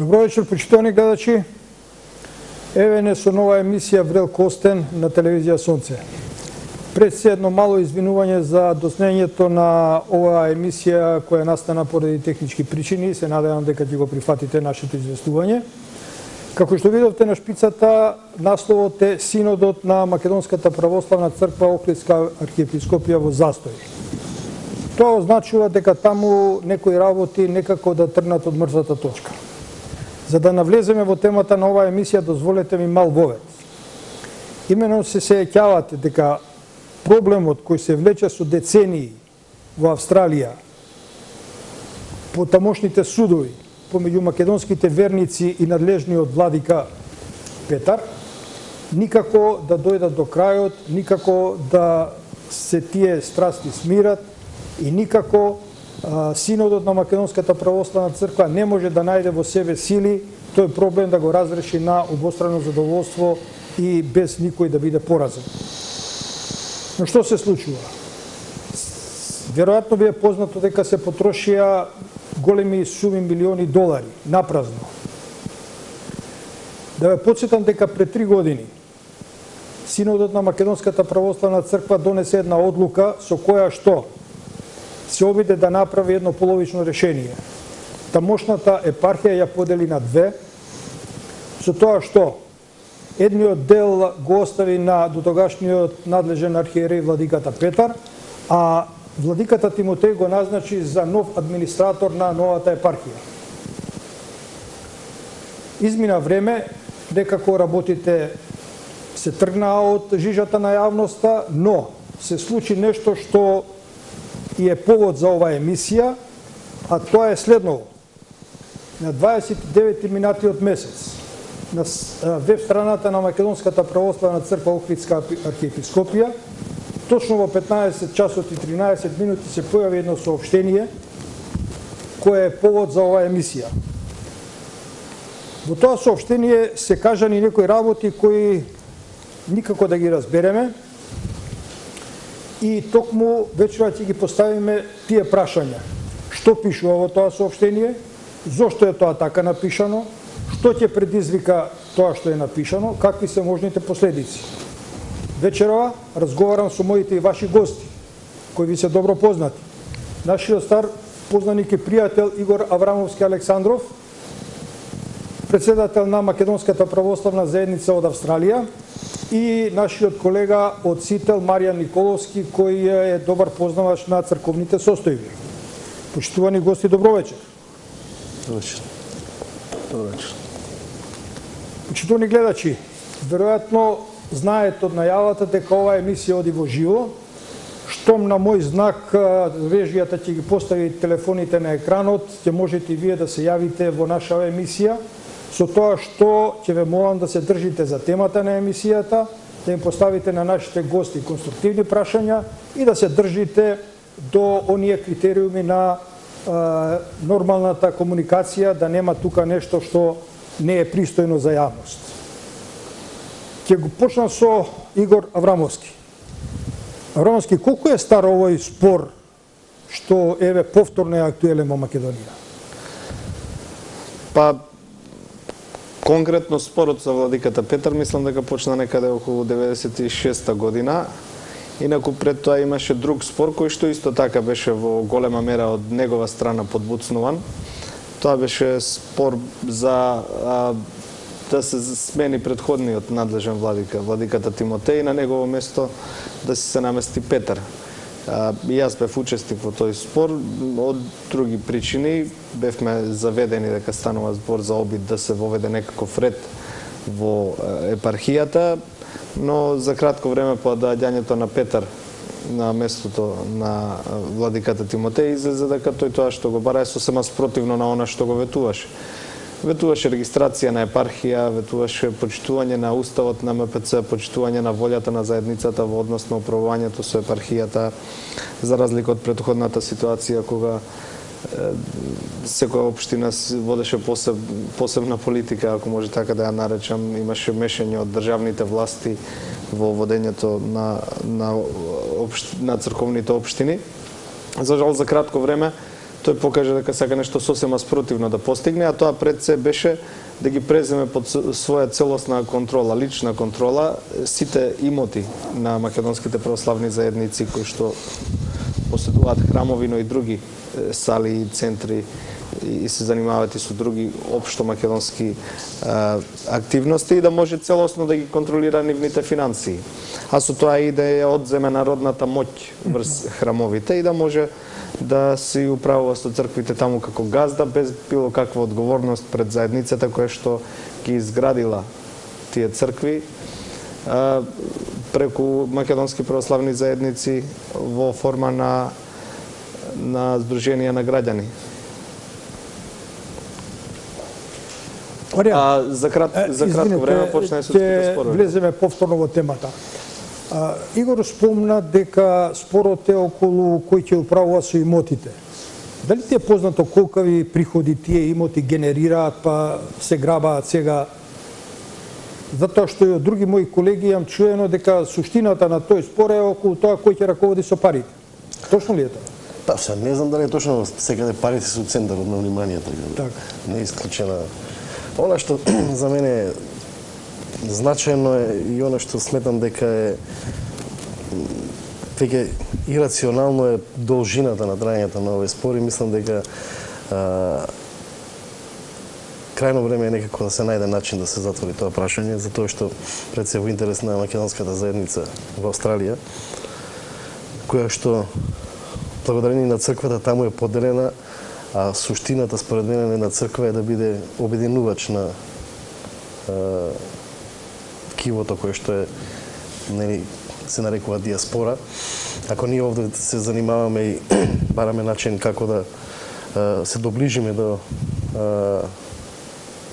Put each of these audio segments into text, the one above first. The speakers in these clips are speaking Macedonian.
Добро вечер, почитувани гледачи. Еве не со нова емисија Врел Костен на телевизија Сонце. Пред се едно мало извинување за доснењето на оваа емисија која настана поради технички причини. Се надевам дека ќе го прифатите нашето известување. Како што видовте на шпицата, насловот е Синодот на Македонската православна црква Охридска архиепископија во застој. Тоа означува дека таму некои работи некако да тргнат од мртвата точка. За да навлеземе во темата на оваа емисија, дозволете ми мал вовед. Имено се сеќавате дека проблемот кој се влече со децении во Австралија по тамошните судови помеѓу македонските верници и надлежниот владика Петар, никако да дојдат до крајот, никако да се тие страсти смират и никако Синодот на Македонската православна црква не може да најде во себе сили тој проблем да го разреши на обострано задоволство и без никој да биде поразен. Но што се случува? Веројатно ви е познато дека се потрошија големи суми милиони долари напразно. Да ве потсетам дека пред 3 години Синодот на Македонската православна црква донесе една одлука со која што се обиде да направи едно половично решение. Тамошната епархија ја подели на две, со тоа што едниот дел го остави на дотогашниот надлежен архиереј владиката Петар, а владиката Тимотеј го назначи за нов администратор на новата епархија. Измина време, некако работите се тргнаа од жижата на јавноста, но се случи нешто што и е повод за оваа емисија, а тоа е следново. На 29 минатиот месец на веб страната на Македонската православна црква Охридска архиепископија, точно во 15 часот и 13 минути се појави едно соопштение кое е повод за оваа емисија. Во тоа соопштение се кажани некои работи кои никако да ги разбереме, и токму вечера ќе ги поставиме тие прашања. Што пишува во тоа соопштение? Зошто е тоа така напишано? Што ќе предизвика тоа што е напишано? Какви се можните последици? Вечерова разговарам со моите и ваши гости, кои ви се добро познати. Нашиот стар познаник и пријател Игор Аврамовски Александров, председател на Македонската православна заедница од Австралија, и нашиот колега од Сител Маријан Николовски, кој е добар познавач на црковните состојби. Почитувани гости, добро вечер. Добро вечер. Добро вечер. Почитувани гледачи, веројатно знаете од најавата дека оваа емисија оди во живо. Штом на мој знак режијата ќе ги постави телефоните на екранот, ќе можете и вие да се јавите во наша емисија, со тоа што ќе ве молам да се држите за темата на емисијата, да им поставите на нашите гости конструктивни прашања и да се држите до оние критериуми на нормалната комуникација, да нема тука нешто што не е пристојно за јавност. Ќе го почнам со Игор Аврамовски. Аврамовски, колку е стар овој спор што еве повторно е актуелен во Македонија? Па конкретно спорот со владиката Петар мислам дека почна некаде околу 96-та година. Инаку пред тоа имаше друг спор кој што исто така беше во голема мера од негова страна подбуцнуван. Тоа беше спор за да се смени предходниот надлежен владика, владиката Тимотеј, на негово место да се намести Петар. И јас бев учесник во тој спор од други причини. Бевме заведени дека станува збор за обид да се воведе некаков ред во епархијата, но за кратко време по доаѓањето на Петар на местото на владиката Тимотеј излезе дека тој тоа што го бара е сосема спротивно на она што го ветуваше. Ветуваше регистрација на епархија, ветуваше почитување на уставот на МПЦ, почитување на волјата на заедницата во однос на управувањето со епархијата, за разлика од претходната ситуација кога секоја општина водеше посебна политика, ако може така да ја наречам, имаше мешање од државните власти во водењето на црковните општини. За жал, за кратко време тој покажа дека сака нешто сосема спротивно да постигне, а тоа пред се беше да ги преземе под своја целосна контрола, лична контрола, сите имоти на македонските православни заедници кои што поседуваат храмови, но и други сали и центри и се занимаваат и со други општо македонски активности и да може целосно да ги контролира нивните финансии. А со тоа и да ја одземе народната моќ врз храмовите и да може да се управува со црквите таму како газда без било каква одговорност пред заедницата која што ги изградила тие цркви преку македонски православни заедници во форма на здруженија на граѓани. За кратко време почна судските спорови. Влеземе повторно во темата. Игор спомна дека спорот е околу кој ќе управува со имотите. Дали ти е познато колкави приходи тие имоти генерираат па се грабаат сега? Затоа што и од други мои колеги јам чуено дека суштината на тој спор е околу тоа кој ќе раководи со парите. Точно ли е тоа? Па, не знам дали е точно секаде парите се центарот на вниманието. Така. Не е исклучена. Она што за мене е значајно е и она што сметам дека е веќе ирационално е должината на трајањето на овој спор и мислам дека крајно време е некако да се најде начин да се затвори тоа прашање, затоа што пред се во интерес на македонската заедница во Австралија, која што благодарение на црквата таму е поделена, а суштината според мене на црква е да биде обединувач на кивото кое што е се нарекува диаспора. Ако ние овде се занимаваме и бараме начин како да се доближиме до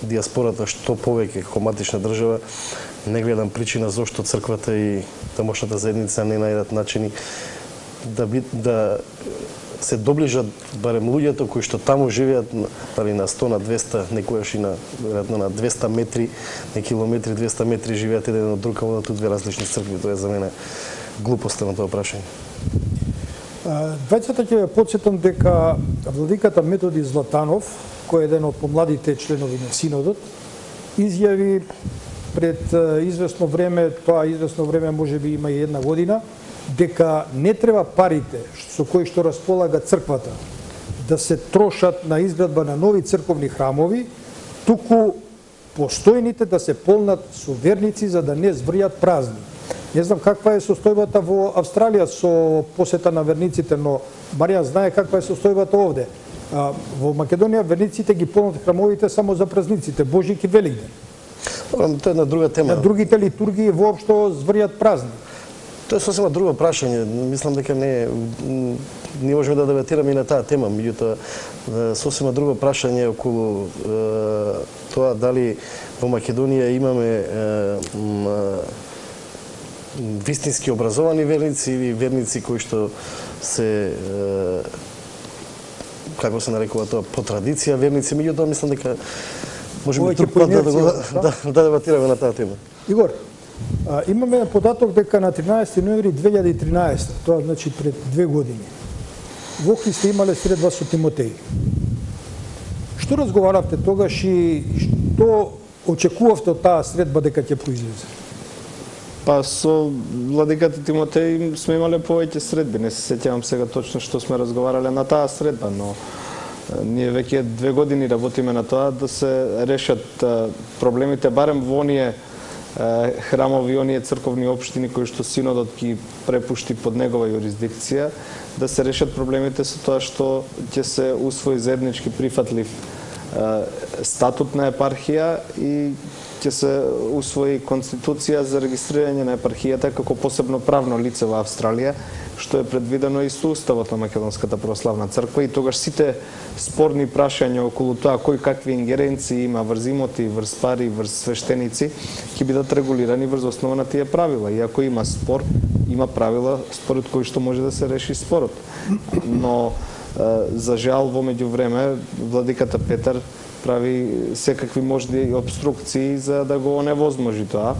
диаспората што повеќе како матична држава, не гледам причина зошто црквата и тамошната заедница не најдат начини да се доближат барем луѓето кои што таму живеат на 100, на 200, некојаш и на 200 метри, не километри, 200 метри живеат еден од друг, а одат две различни цркви. Тоа е за мене глупоста на тоа прашање. Двајцата ќе ве потсетам дека владиката Методи Златанов, кој е еден од помладите членови на Синодот, изјави пред известно време, тоа известно време можеби има и една година, дека не треба парите со кои што располага црквата да се трошат на изградба на нови црковни храмови, туку постојните да се полнат со верници за да не зврјат празни. Не знам каква е состојбата во Австралија со посета на верниците, но Маријан знае каква е состојбата овде. Во Македонија верниците ги полнат храмовите само за празниците, Божик и Великден. Тоа е една друга тема. На другите литургии воопшто зврјат празни. Тоа е сосема друго прашање. Мислам дека не можеме да дебатираме и на таа тема, меѓутоа сосема друго прашање околу тоа дали во Македонија имаме вистински образовани верници или верници кои што се како се нарекува тоа по традиција верници, меѓутоа мислам дека можеме друг пат да дебатираме на таа тема. Игор, имаме податок дека на 13 ноември 2013, тоа значи пред 2 години, во Охрид сте имале средба со Тимотеј. Што разговаравте тогаш и што очекувавте од таа средба дека ќе произлезе? Па со владиката Тимотеј сме имале повеќе средби, не се сеќавам сега точно што сме разговарале на таа средба, но ние веќе 2 години работиме на тоа да се решат проблемите барем во оние храмови, оние црковни општини кои што Синодот ги препушти под негова юрисдикција, да се решат проблемите со тоа што ќе се усвои заеднички прифатлив статут на епархија и ќе се усвои конституција за регистрирање на епархијата како посебно правно лице во Австралија, што е предвидено и со уставот на Македонската православна црква, и тогаш сите спорни прашања околу тоа кој какви ингеренции има врз имоти, врз пари, врз свештеници, ќе бидат регулирани врз основа на тие правила. И ако има спор, има правила според кои што може да се реши спорот. Но за жал во меѓувреме владиката Петар прави секакви можни обструкции за да го оневозможи тоа,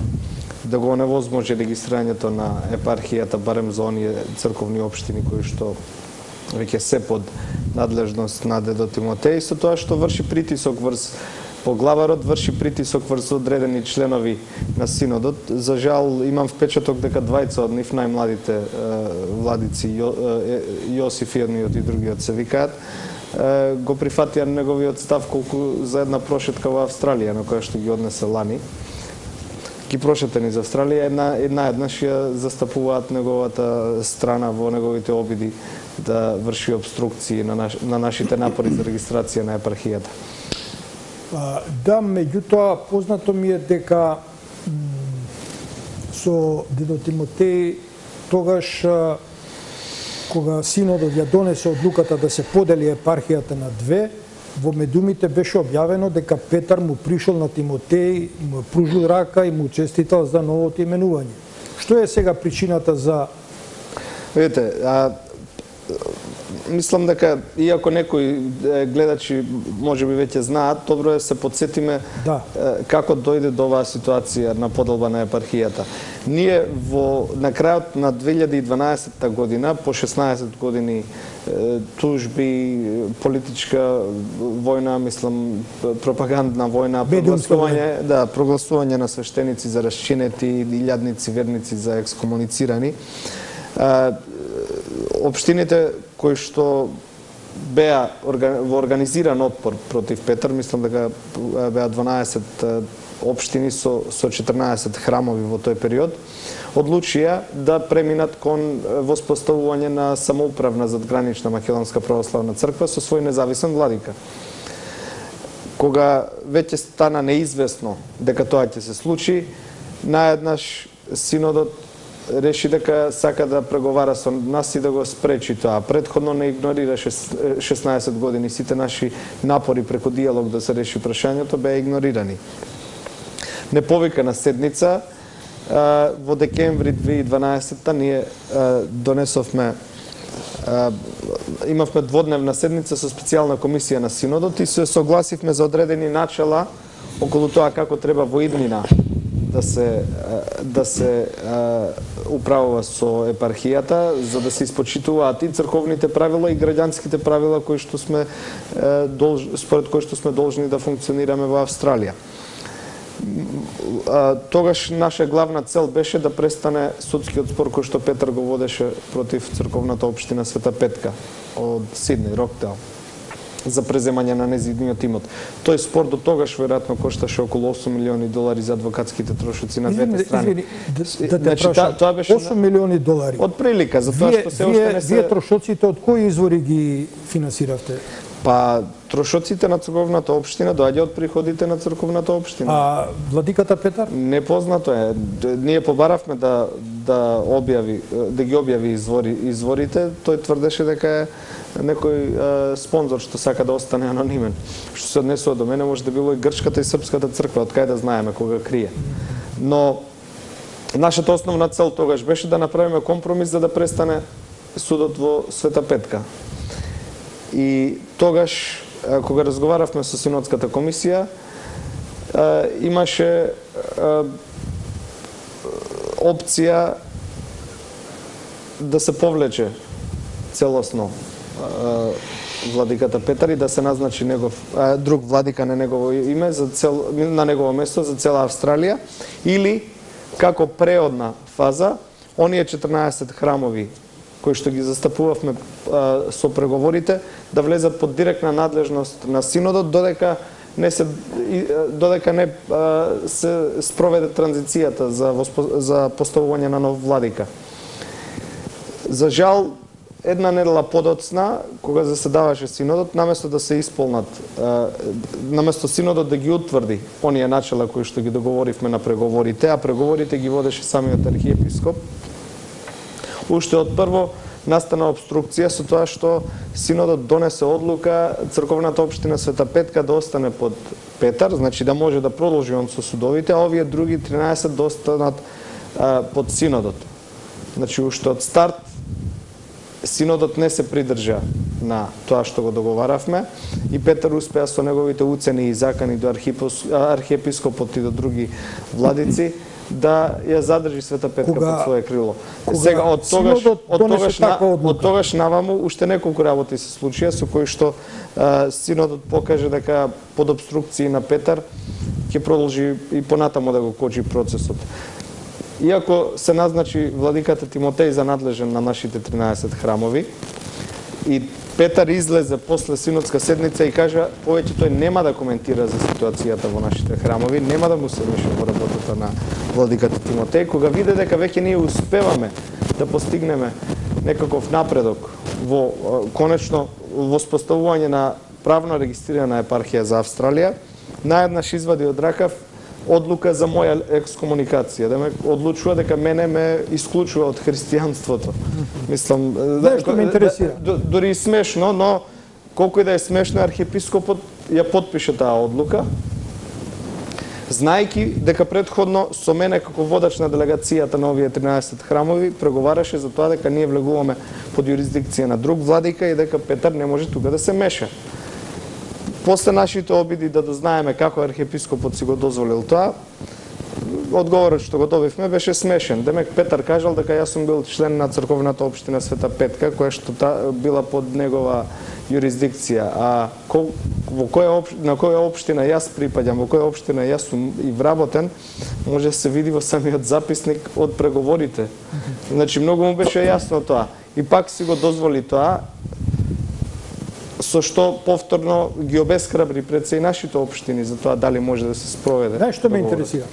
да го оневозможи регистрирањето на епархијата барем за оние црковни општини кои што веќе се под надлежност на дедо Тимотеј, со тоа што врши притисок врз поглаварот, врши притисок врз одредени членови на синодот. За жал имам впечаток дека двајца од нив најмладите владици, Јосиф едниот и другиот се викаат, го прифатија неговиот став колку за една прошетка во Австралија, на која што ги однесе лани. Ги прошетени за Австралија, еднаш ја застапуваат неговата страна во неговите обиди да врши обструкции на нашите напори за регистрација на епархијата. Да, меѓутоа, познато ми е дека со дедо Тимотеј тогаш кога синодот ја донесе одлуката да се подели епархијата на две, во медумите беше објавено дека Петар му пришол на Тимотеј, му пружил рака и му честитал за новото именување. Што е сега причината за... Видите, мислам дека, иако некои гледачи можеби веќе знаат, добро е се подсетиме како дојде до оваа ситуација на поделба на епархијата. Ние на крајот на 2012 година, по 16 години тужби, политичка војна, мислам, пропагандна војна, прогласување на свештеници за расчинети, илјадници верници за екскомуницирани, општините кои што беа во организиран отпор против Петар, мислам дека беа 12 општини со 14 храмови во тој период, одлучија да преминат кон воспоставување на самоуправна задгранична Македонска православна црква со свој независен владика. Кога веќе стана неизвестно дека тоа ќе се случи, наеднаш синодот реши дека сака да преговара со нас и да го спречи тоа. Претходно не игнорираше 16 години. Сите наши напори преку диалог да се реши прашањето беа игнорирани. Неповикана седница, во декември 2012 ние донесовме, имавме дводневна седница со специјална комисија на синодот и се согласивме за одредени начала околу тоа како треба во иднина да се управува со епархијата, за да се испочитуваат и црковните правила и граѓанските правила кои што сме според кои што сме должни да функционираме во Австралија. Тогаш наша главна цел беше да престане судскиот спор кој што Петар го водеше против црковната општина Света Петка од Сиднеј, Роктейл, за преземање на нејзиниот имот. Тој спор до тогаш веројатно кошташе околу $8 милиони за адвокатските трошоци на двете страни. Да те прашам, $8 милиони? Од прилика, за тоа што се уште не се... Вие трошоците од кои извори ги финансиравте? Па, трошоците на црковната општина доаѓа од приходите на црковната општина. А владиката Петар? Непознато е. Ние побаравме да ги објави изворите. Тој тврдеше дека е некој спонзор што сака да остане анонимен. Што се однесува до мене, може да било и грчката и српската црква, од кај да знаеме кога крие. Но нашата основна цел тогаш беше да направиме компромис за да престане судот во Света Петка. И тогаш, кога разговаравме со Синодската комисија, имаше опција да се повлече целосно владиката Петар и да се назначи друг владика на негово име на негово место за цела Австралија, или како преодна фаза оние 14 храмови кои што ги застапувавме со преговорите да влезат под директна надлежност на синодот додека не се спроведе транзицијата за поставување на нов владика. За жал, една недела подоцна, кога заседаваше синодот, наместо да се исполнат, наместо синодот да ги утврди оние начала кои што ги договоривме на преговорите, а преговорите ги водеше самиот архиепископ, уште од прво настана обструкција со тоа што синодот донесе одлука црковната општина Света Петка да остане под Петар, значи да може да продолжи он со судовите, а овие други 13 да останат под синодот. Значи уште од старт синодот не се придржа на тоа што го договаравме и Петар успеа со неговите уцени и закани до архиепископот и до други владици да ја задржи Света Петка под свое крило. Сега од тогаш наваму уште неколку работи се случија со кои што синодот покаже дека под обструкции на Петар ќе продолжи и понатаму да го кочи процесот. Иако се назначи владиката Тимотеј за надлежен на нашите 13 храмови и Петар излезе после синодска седница и кажа повеќе тој нема да коментира за ситуацијата во нашите храмови, нема да му се меша во работата на владиката Тимотеј, кога виде дека веќе ние успеваме да постигнеме некаков напредок во конечно воспоставување на правно регистрирана епархија за Австралија, наеднаш извади од ракав одлука за моја екскомуникација, да ме одлучува дека мене ме исклучува од христијанството. Мислам, што ме интересира. Дури и смешно, но колку и да е смешно, архиепископот ја потпише таа одлука, знаејќи дека предходно со мене како водач на делегацијата на овие 13 храмови преговараше за тоа дека ние влегуваме под юрисдикција на друг владика и дека Петар не може тука да се меша. После нашите обиди да дознаеме како архиепископот си го дозволил тоа, одговорот што го добивме беше смешен. Демек Петар кажал дека јас сум бил член на црковната општина Света Петка, која што била под негова юрисдикција, а на која општина јас припаѓам, во која општина јас сум и вработен, може да се види во самиот записник од преговорите. Значи многу му беше јасно тоа. И пак си го дозволи тоа, со што повторно ги обесхрабри пред се и нашите општини за тоа дали може да се спроведе. Знаеш што ме интересира?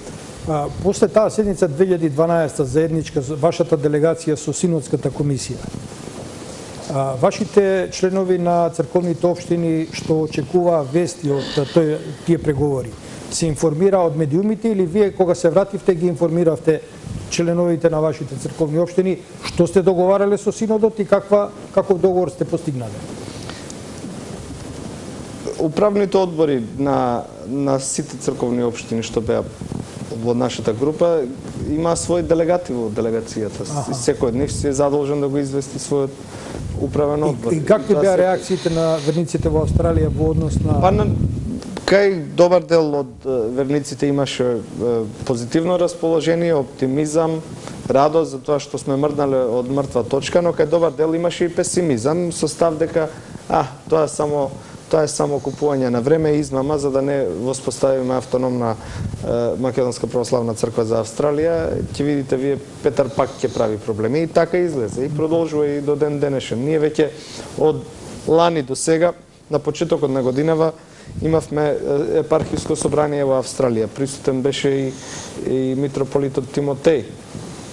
После таа седница 2012 заедничка вашата делегација со Синодската комисија, вашите членови на црковните општини што очекуваа вести од тие преговори, се информира од медиумите или вие кога се вративте ги информиравте членовите на вашите црковни општини што сте договарале со Синодот и каков договор сте постигнале? Управните одбори на сите црковни општини што беа во нашата група има свој делегати во делегацијата. Секој од нив се е задолжен да го извести својот управен одбор. И какви беа реакциите на верниците во Австралија во однос на... Кај добар дел од верниците имаше позитивно расположение, оптимизам, радост за тоа што сме мрднале од мртва точка, но кај добар дел имаше и песимизам со став дека тоа е само купување на време и измама за да не воспоставиме автономна Македонска православна црква за Австралија. Ќе видите вие Петар пак ќе прави проблеми и така излезе и продолжува и до ден денешен. Ние веќе од лани до сега на почетокот на годинава имавме епархиско собрание во Австралија. Присутен беше и митрополитот Тимотеј.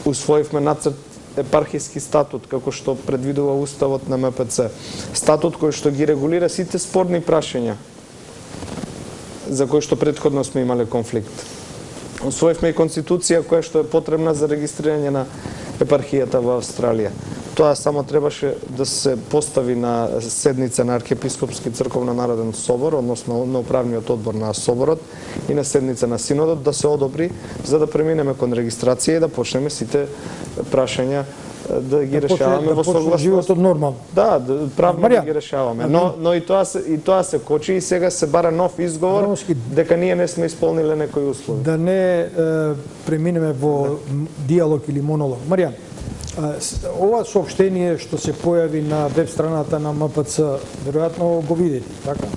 Усвоивме нацрт епархиски статут, како што предвидува уставот на МПЦ. Статут кој што ги регулира сите спорни прашања за кои што предходно сме имале конфликт. Усвоивме и конституција која што е потребна за регистрирање на епархијата во Австралија. Тоа само требаше да се постави на седница на Архиепископски црковно народен собор, односно на управниот одбор на соборот и на седница на синодот да се одобри за да преминеме кон регистрација и да почнеме сите прашања да ги решаваме во согласност. Животот нормално. Да, правно да ги решаваме. Но и тоа се кочи и сега се бара нов изговор дека ние не сме исполниле некои услови. Да не преминеме во диалог или монолог. Маријан, ова соопштение што се појави на веб страната на МПЦ, веројатно го видите, така?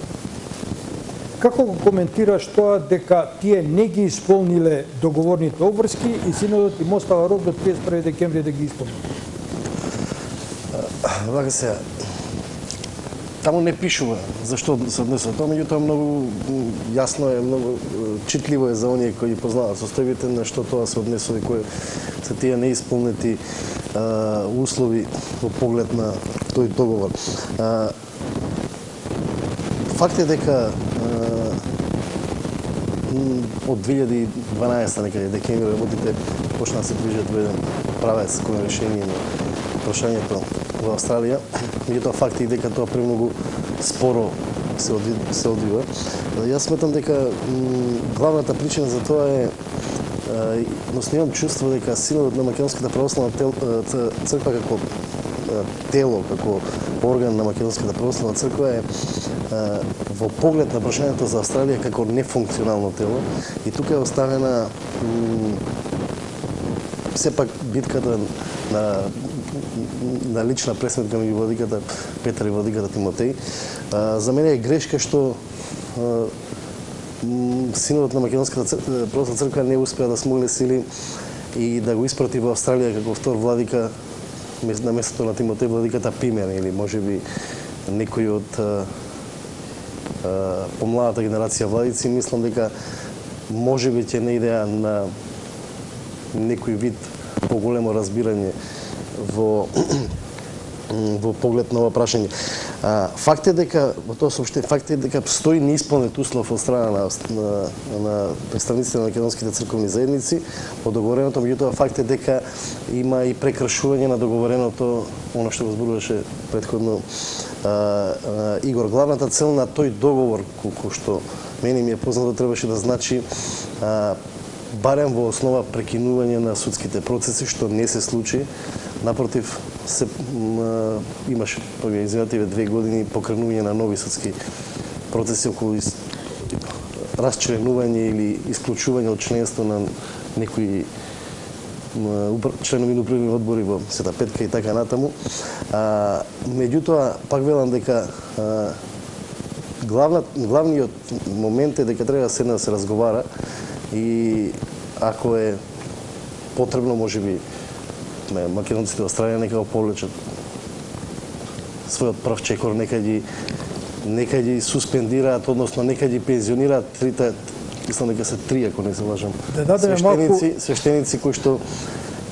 Како го коментираш тоа дека тие не ги исполниле договорните обврски и синодот им остава рок до 31 декември да ги исполни? Вака се, таму не пишува зашто се однесува тоа, меѓутоа многу јасно е, многу читливо е за оние кои познаваат состојбите на што тоа се однесува и кои се тие неисполнети услови во поглед на тој договор. Факт е дека од 2012 некаде декември работите почна да се движат во еден правец кон решение на прашањето во Австралија. Меѓутоа факт е дека тоа премногу споро се одвива. Јас сметам дека главната причина за тоа е, односно имам чувство дека синодот на Македонската православна црква како тело, како орган на Македонската православна црква е во поглед на прашањето за Австралија како нефункционално тело и тука е оставена сепак битката на лична пресметка меѓу владиката Петар и владиката Тимотеј, за мене е грешка што синодот на Македонската православна црква не успеа да смогне сили и да го испрати во Австралија како втор владика на местото на Тимотеј, владиката Пимен, или можеби некој од помладата генерација владици. Мислам дека можеби ќе не идеа на некој вид поголемо разбирање во поглед на ова прашање. Факт е дека во тоа соопштение факт е дека стои неисполнет услов од страна на представниците на македонските црковни заедници по договореното, меѓутоа факт е дека има и прекршување на договореното, она што го зборуваше претходно Игор. Главната цел на тој договор, колку што мене ми е познато, требаше да значи барем во основа прекинување на судските процеси, што не се случи. Напротив, имаше овие изминативе 2 години покренување на нови судски процеси околу расчленување или исклучување од членство на некои членови на управни одбори во Света Петка и така натаму. Меѓутоа, пак велам дека главниот момент е дека треба да седне да се разговара и ако е потребно, можеби македонците во Австралија нека го повлечат својот прв чекор, нека ги суспендираат, односно нека ги пензионираат трите, мислам дека се 3, ако не се лажам, свештеници кои што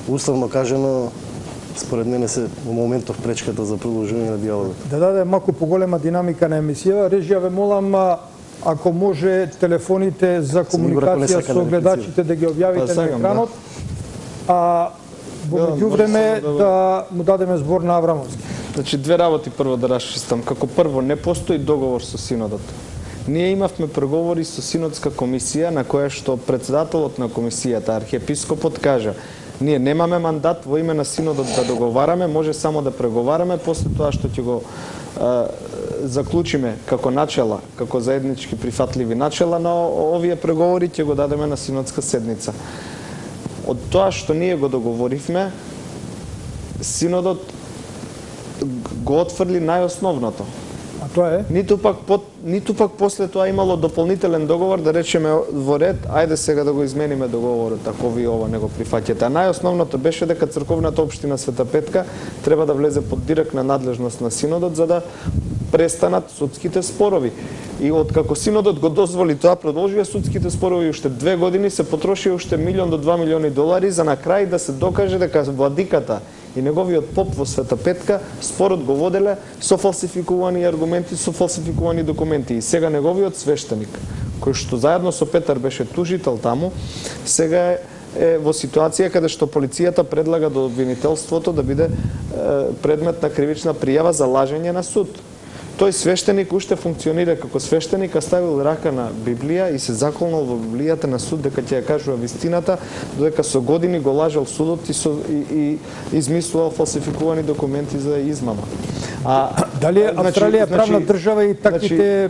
условно кажано според мене се во моментов пречката за продолжување на диалогот. Да даде малку поголема динамика на емисија, режија ве молам, ако може телефоните за комуникација со гледачите да ги објавите на екранот, а во меѓувреме да му дадеме збор на Аврамовски. Значи, две работи прво да расчистам. Како прво, не постои договор со синодот. Ние имавме преговори со синодска комисија, на која што председателот на комисијата, архиепископот, кажа: ние немаме мандат во име на синодот да договараме, може само да преговараме, после тоа што ќе го заклучиме како начела, како заеднички прифатливи начела на овие преговори, ќе го дадеме на синодска седница. Од тоа што ние го договоривме, синодот го отфрли најосновното. А тоа е? Ниту пак после тоа имало дополнителен договор да речеме во ред, ајде сега да го измениме договорот, ако ви ова не го прифаќате. А најосновното беше дека црковната општина Света Петка треба да влезе под директна надлежност на синодот за да престанат судските спорови. И откако синодот го дозволи тоа, продолжија судските спорови уште 2 години, се потроши уште $1 до $2 милиони за на крај да се докаже дека владиката и неговиот поп во Света Петка спорот го воделе со фалсификувани аргументи, со фалсификувани документи. И сега неговиот свештеник, кој што заедно со Петар беше тужител таму, сега е во ситуација каде што полицијата предлага до обвинителството да биде предмет на кривична пријава за лажење на суд. Тој свештеник уште функционира како свештеник, а ставил рака на Библија и се заколнал во Библијата на суд дека ќе ја кажува вистината, додека со години го лажал судот и измислувал фалсификувани документи за измама. Дали Австралија е правна држава и таквите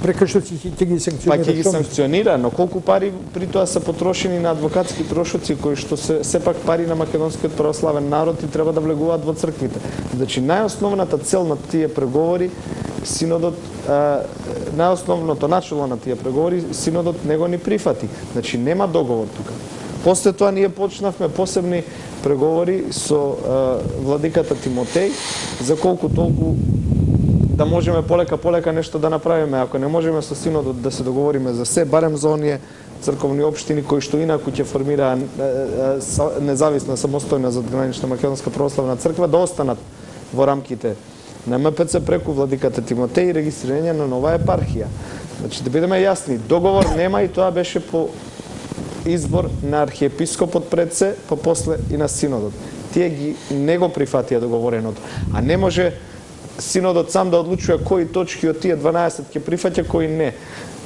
прекршоци ќе ги санкционира? Па ќе ги санкционира, но колку пари при тоа се потрошени на адвокатски трошоци кои што се сепак пари на македонскиот православен народ и треба да влегуваат во црквите. Значи најосновната цел на тие преговори синодот, најосновното начело на тие преговори, синодот не го ни прифати. Значи нема договор тука. После тоа ние почнавме посебни преговори со владиката Тимотеј за колку толку да можеме полека нешто да направиме. Ако не можеме со синодот да се договориме за се, барем за оние црковни општини кои што инаку ќе формираа независна, самостојна задгранична македонска православна црква да останат во рамките на МПЦ преку владиката Тимотеј и регистрирање на нова епархија. Значи, да бидеме јасни, договор нема и тоа беше по избор на архиепископот пред се, па после и на синодот. Тие ги не го прифатија договореното, а не може синодот сам да одлучува кои точки од тие 12 ќе прифаќа, кои не.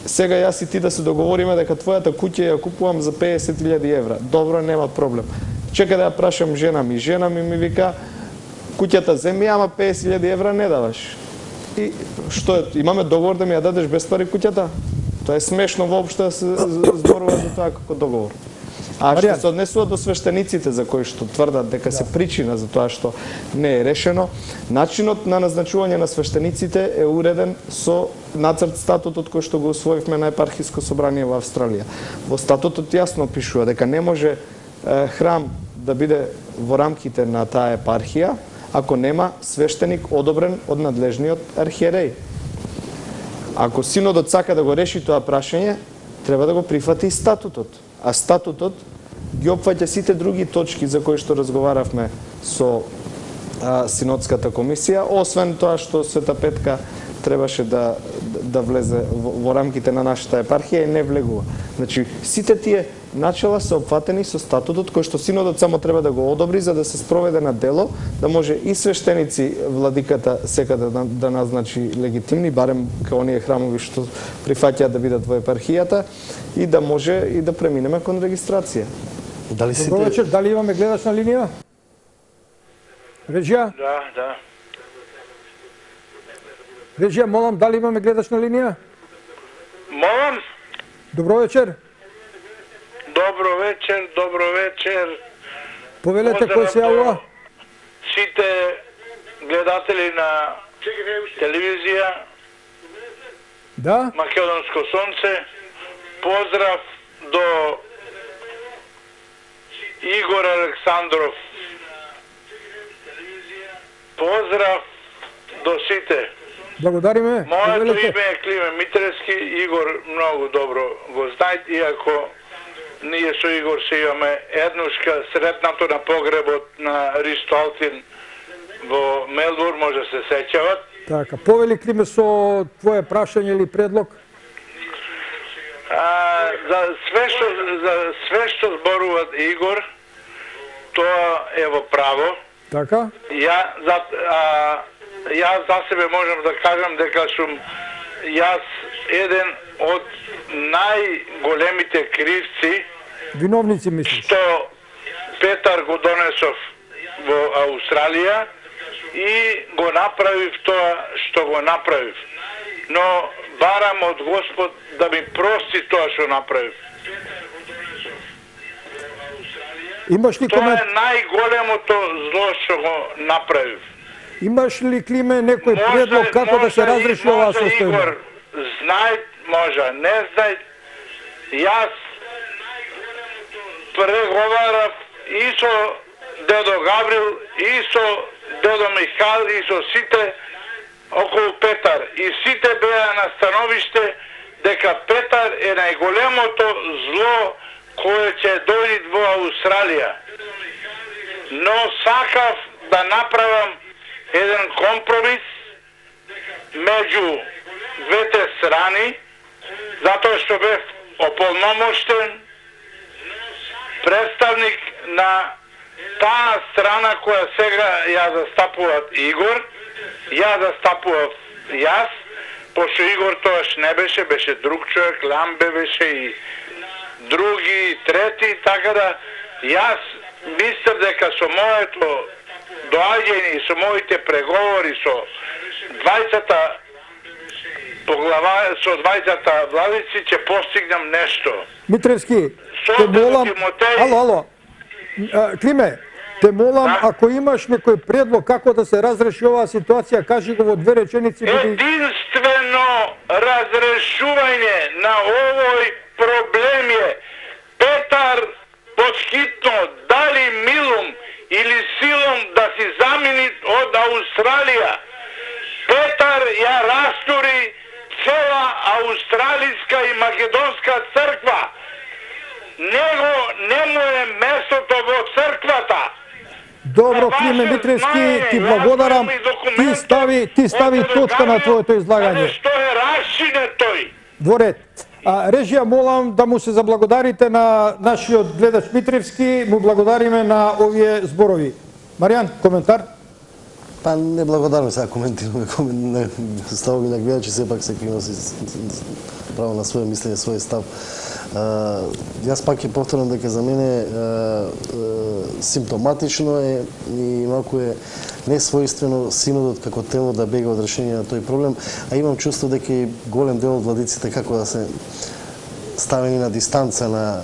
Сега јас и ти да се договориме дека твојата куќа ја купувам за 50.000 евра. Добро, нема проблем. Чека да ја прашам жена ми ми вика: куќата земи, ама 50.000 евра не даваш. И што е, имаме договор да ми ја дадеш без пари куќата? Тоа е смешно воопшто да се зборува за тоа како договор. А што Маријан. се однесува до свештениците за кои што тврдат дека се причина за тоа што не е решено, начинот на назначување на свештениците е уреден со нацрт статутот кој што го усвоивме на епархиско собрание во Австралија. Во статутот јасно пишува дека не може храм да биде во рамките на таа епархија ако нема свештеник одобрен од надлежниот архиереј. Ако синодот сака да го реши тоа прашање, треба да го прифати и статутот. А статутот ги опфаќа сите други точки за кои што разговаравме со синодската комисија, освен тоа што Света Петка требаше да влезе во рамките на нашата епархија и не влегува. Значи, сите тие начела се опфатени со статутот кој што синодот само треба да го одобри за да се спроведе на дело, да може и свештеници владиката секаде да назначи легитимни, барем као оние храмови што прифаќаат да бидат во епархијата, и да може и да преминеме кон регистрација. Дали сите... Добро вечер, дали имаме гледачна линија? Реджија? Да. Реджија, молам, дали имаме гледачна линија? Молам? Добро вечер. Добро вечер. Повелете кој се јавува? Сите гледатели на телевизија Да? Македонско сонце. Поздрав до Игор Александров. Поздрав до сите. Благодариме. Моето Повелете. име е Климе Митрески. Игор многу добро го знаете, иако ние со Игор се имаме еднушка сретнато на погребот на Ристо Алтин во Мелбурн, може се сеќават. Така, повели Климе со твое прашање или предлог? За све што зборува Игор, тоа е во право. Така? Јас за себе можам да кажам дека сум јас еден од најголемите кривци Виновници мислиш? што Петар го донесов во Австралија и го направив тоа што го направив. Но барам од Господ да ми прости тоа што направив. Имаш ли Тоа комент... е најголемото зло што го направив. Имаш ли Климе некој предлог како да се разреши оваа состојба? Игор, знај, може, не знај. Јас преговарав и со дедо Гаврил, и со дедо Михаил, и со сите околу Петар. И сите беа на становиште дека Петар е најголемото зло кое ќе дојде во Австралија. Но сакав да направам еден компромис меѓу двете страни, затоа што бев ополномоштен представник на таа страна која сега ја застапуват Игор, ја застапував јас, пошто Игор тоаш не беше, беше друг човек, Ламбе беше и други, трети, така да јас мислев дека со моето доаѓање и со моите преговори со двајцата со двајцата владици ќе постигнам нешто. Митревски, Со те молам... Тимотеј. Ало. Климе, те молам, Да? ако имаш некој предлог како да се разреши оваа ситуација, кажи го во две реченици. Единствено разрешување на овој проблем е Петар подхитно дали милум или силом да си замени од Австралија. Петар ја растури цела австралиска и македонска црква. Него не му е местото во црквата. Добро, Климе Митревски, ти благодарам. Ти стави точка на твоето излагање. Што е расчине тој? Во ред. Режија, молам да му се заблагодарите на нашиот гледач Митревски, му благодариме на овие зборови. Маријан, коментар? Па не благодарам сега коментираме ставови на гледачи, сепак секој носи право на своје мислење, свој став. Јас пак ќе повторам дека за мене симптоматично е и малку е несвојствено синодот како тело да бега од решение на тој проблем, а имам чувство дека и голем дел од владиците како да се ставени на дистанца на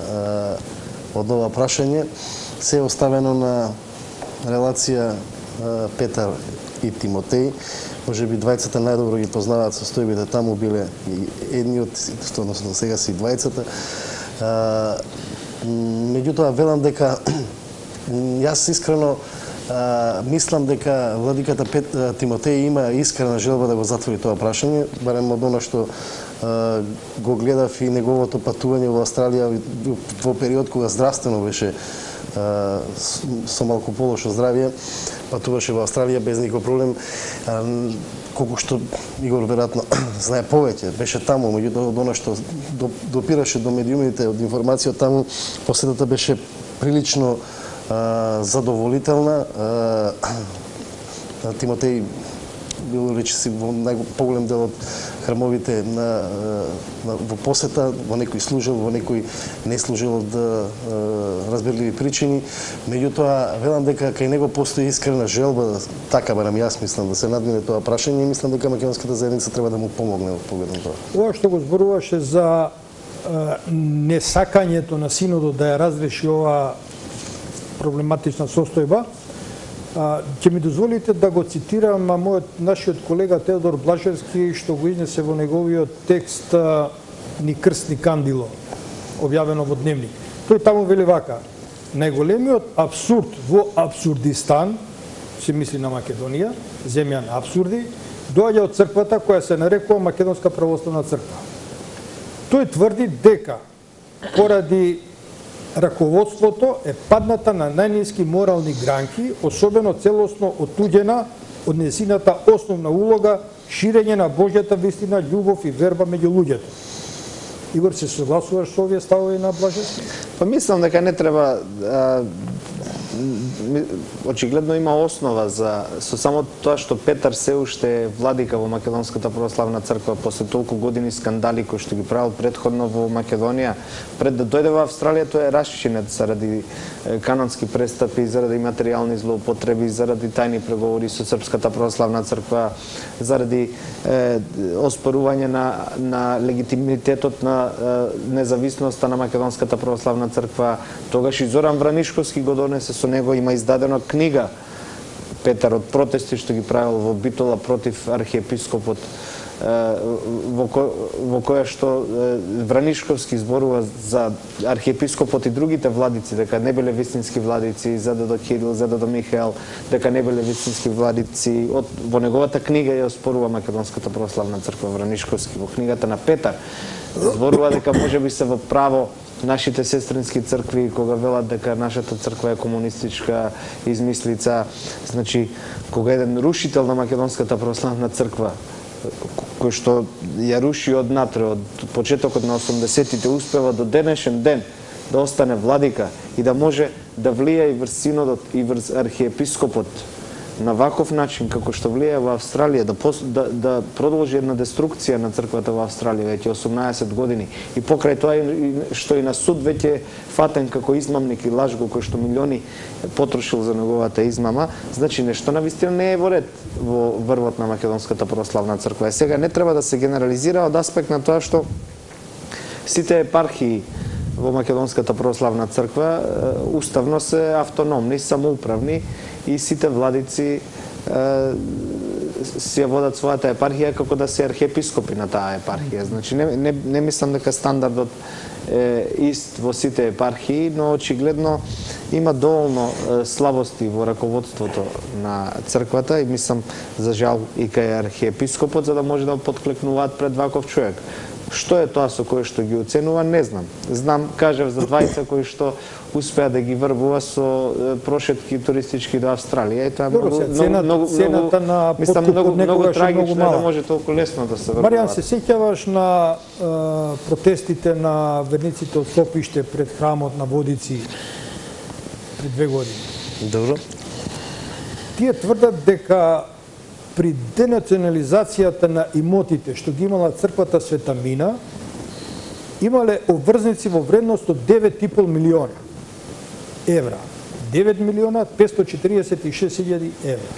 од ова прашање. Се е оставено на релација Петар и Тимотеј. Може би двајцата најдобро ги познаваат состојбите таму, биле и едниот, односно сега си двајцата. Меѓутоа, велам дека јас искрено мислам дека владиката Тимотеј има искрена желба да го затвори тоа прашање, барем од она што го гледав и неговото патување во Австралија во период кога здравствено беше со малку полошо здравје, патуваше во Австралија без никој проблем. Колку што Игор веројатно знае повеќе, беше таму, меѓутоа од она што допираше до медиумите од информација таму, посетата беше прилично задоволителна. Тимотеј бил речиси во поголем дел од храмовите во посета, во некој служил, во некој не служил од разбирливи причини. Меѓутоа, велам дека кај него постои искрена желба, така барам јас мислам, да се надмине тоа прашање и мислам дека македонската заедница треба да му помогне во поглед на тоа. Ова што го зборуваше за несакањето на синодот да ја разреши ова проблематична состојба, ќе ми дозволите да го цитирам нашиот колега Теодор Блажевски, што го изнесе во неговиот текст Ни крст, ни кандило, објавено во Дневник. Тој таму вели вака: најголемиот абсурд во Абсурдистан, се мисли на Македонија, земја на абсурди, доаѓа од црквата која се нарекува Македонска православна црква. Тој тврди дека поради раководството е падната на најниски морални гранки, особено целосно отуѓена од незината основна улога ширење на Божјата вистина, љубов и верба меѓу луѓето. Игор, се согласуваш со овие ставови на Блажевски? Па мислам дека не треба, очигледно има основа со само тоа што Петар се уште е владика во Македонската православна црква после толку години скандали кои што ги правил претходно во Македонија. Пред да дојде во Австралија тој е расчинет заради канонски престапи, заради материјални злоупотреби, заради тајни преговори со Српската православна црква, заради оспорување на легитимитетот на независноста на Македонската православна црква. Тогаш и Зоран Вранишковски го донесе, со него има издадена книга Петар од протести што ги правил во Битола против архиепископот, во која што Вранишковски зборува за архиепископот и другите владици, дека не биле вистински владици, за дедо Кирил, за дедо Михаел, дека не биле вистински владици. Во неговата книга ја оспорува Македонската православна црква Вранишковски. Во книгата на Петар зборува дека можеби се во право нашите сестрински цркви кога велат дека нашата црква е комунистичка измислица. Значи, кога еден рушител на Македонската православна црква, кој што ја руши однатре, од почетокот на 80-тите, успева до денешен ден да остане владика и да може да влија и врз синодот и врз архиепископот на ваков начин, како што влија во Австралија, да продолжи една деструкција на црквата во Австралија веќе 18 години. И покрај тоа што и на суд веќе фатен како измамник и лажго, кој што милиони потрошил за неговата измама, значи нешто навистина не е во ред во врвот на Македонската православна црква. И сега не треба да се генерализира од аспект на тоа што сите епархии во Македонската православна црква уставно се автономни, самоуправни и сите владици си ја водат својата епархија како да се архиепископи на таа епархија. Значи не мислам дека стандардот е ист во сите епархии, но очигледно има доволно слабости во раководството на црквата и мислам за жал и кај архиепископот за да може да подклекнуваат пред ваков човек. Што е тоа со кој што ги оценува, не знам. Знам, кажав за двајца кои што успеа да ги врбува со прошетки туристички до Австралија. И тоа многу трагично да може толку лесно да се врбува. Маријан, се сеќаваш на протестите на верниците од Сопиште пред храмот на Водици пред 2 години? Добро. Тие тврдат дека при денационализацијата на имотите што ги имала црквата Света Мина, имале обврзници во вредност од 9,5 милиони евра. 9 милиона 546.000 евра.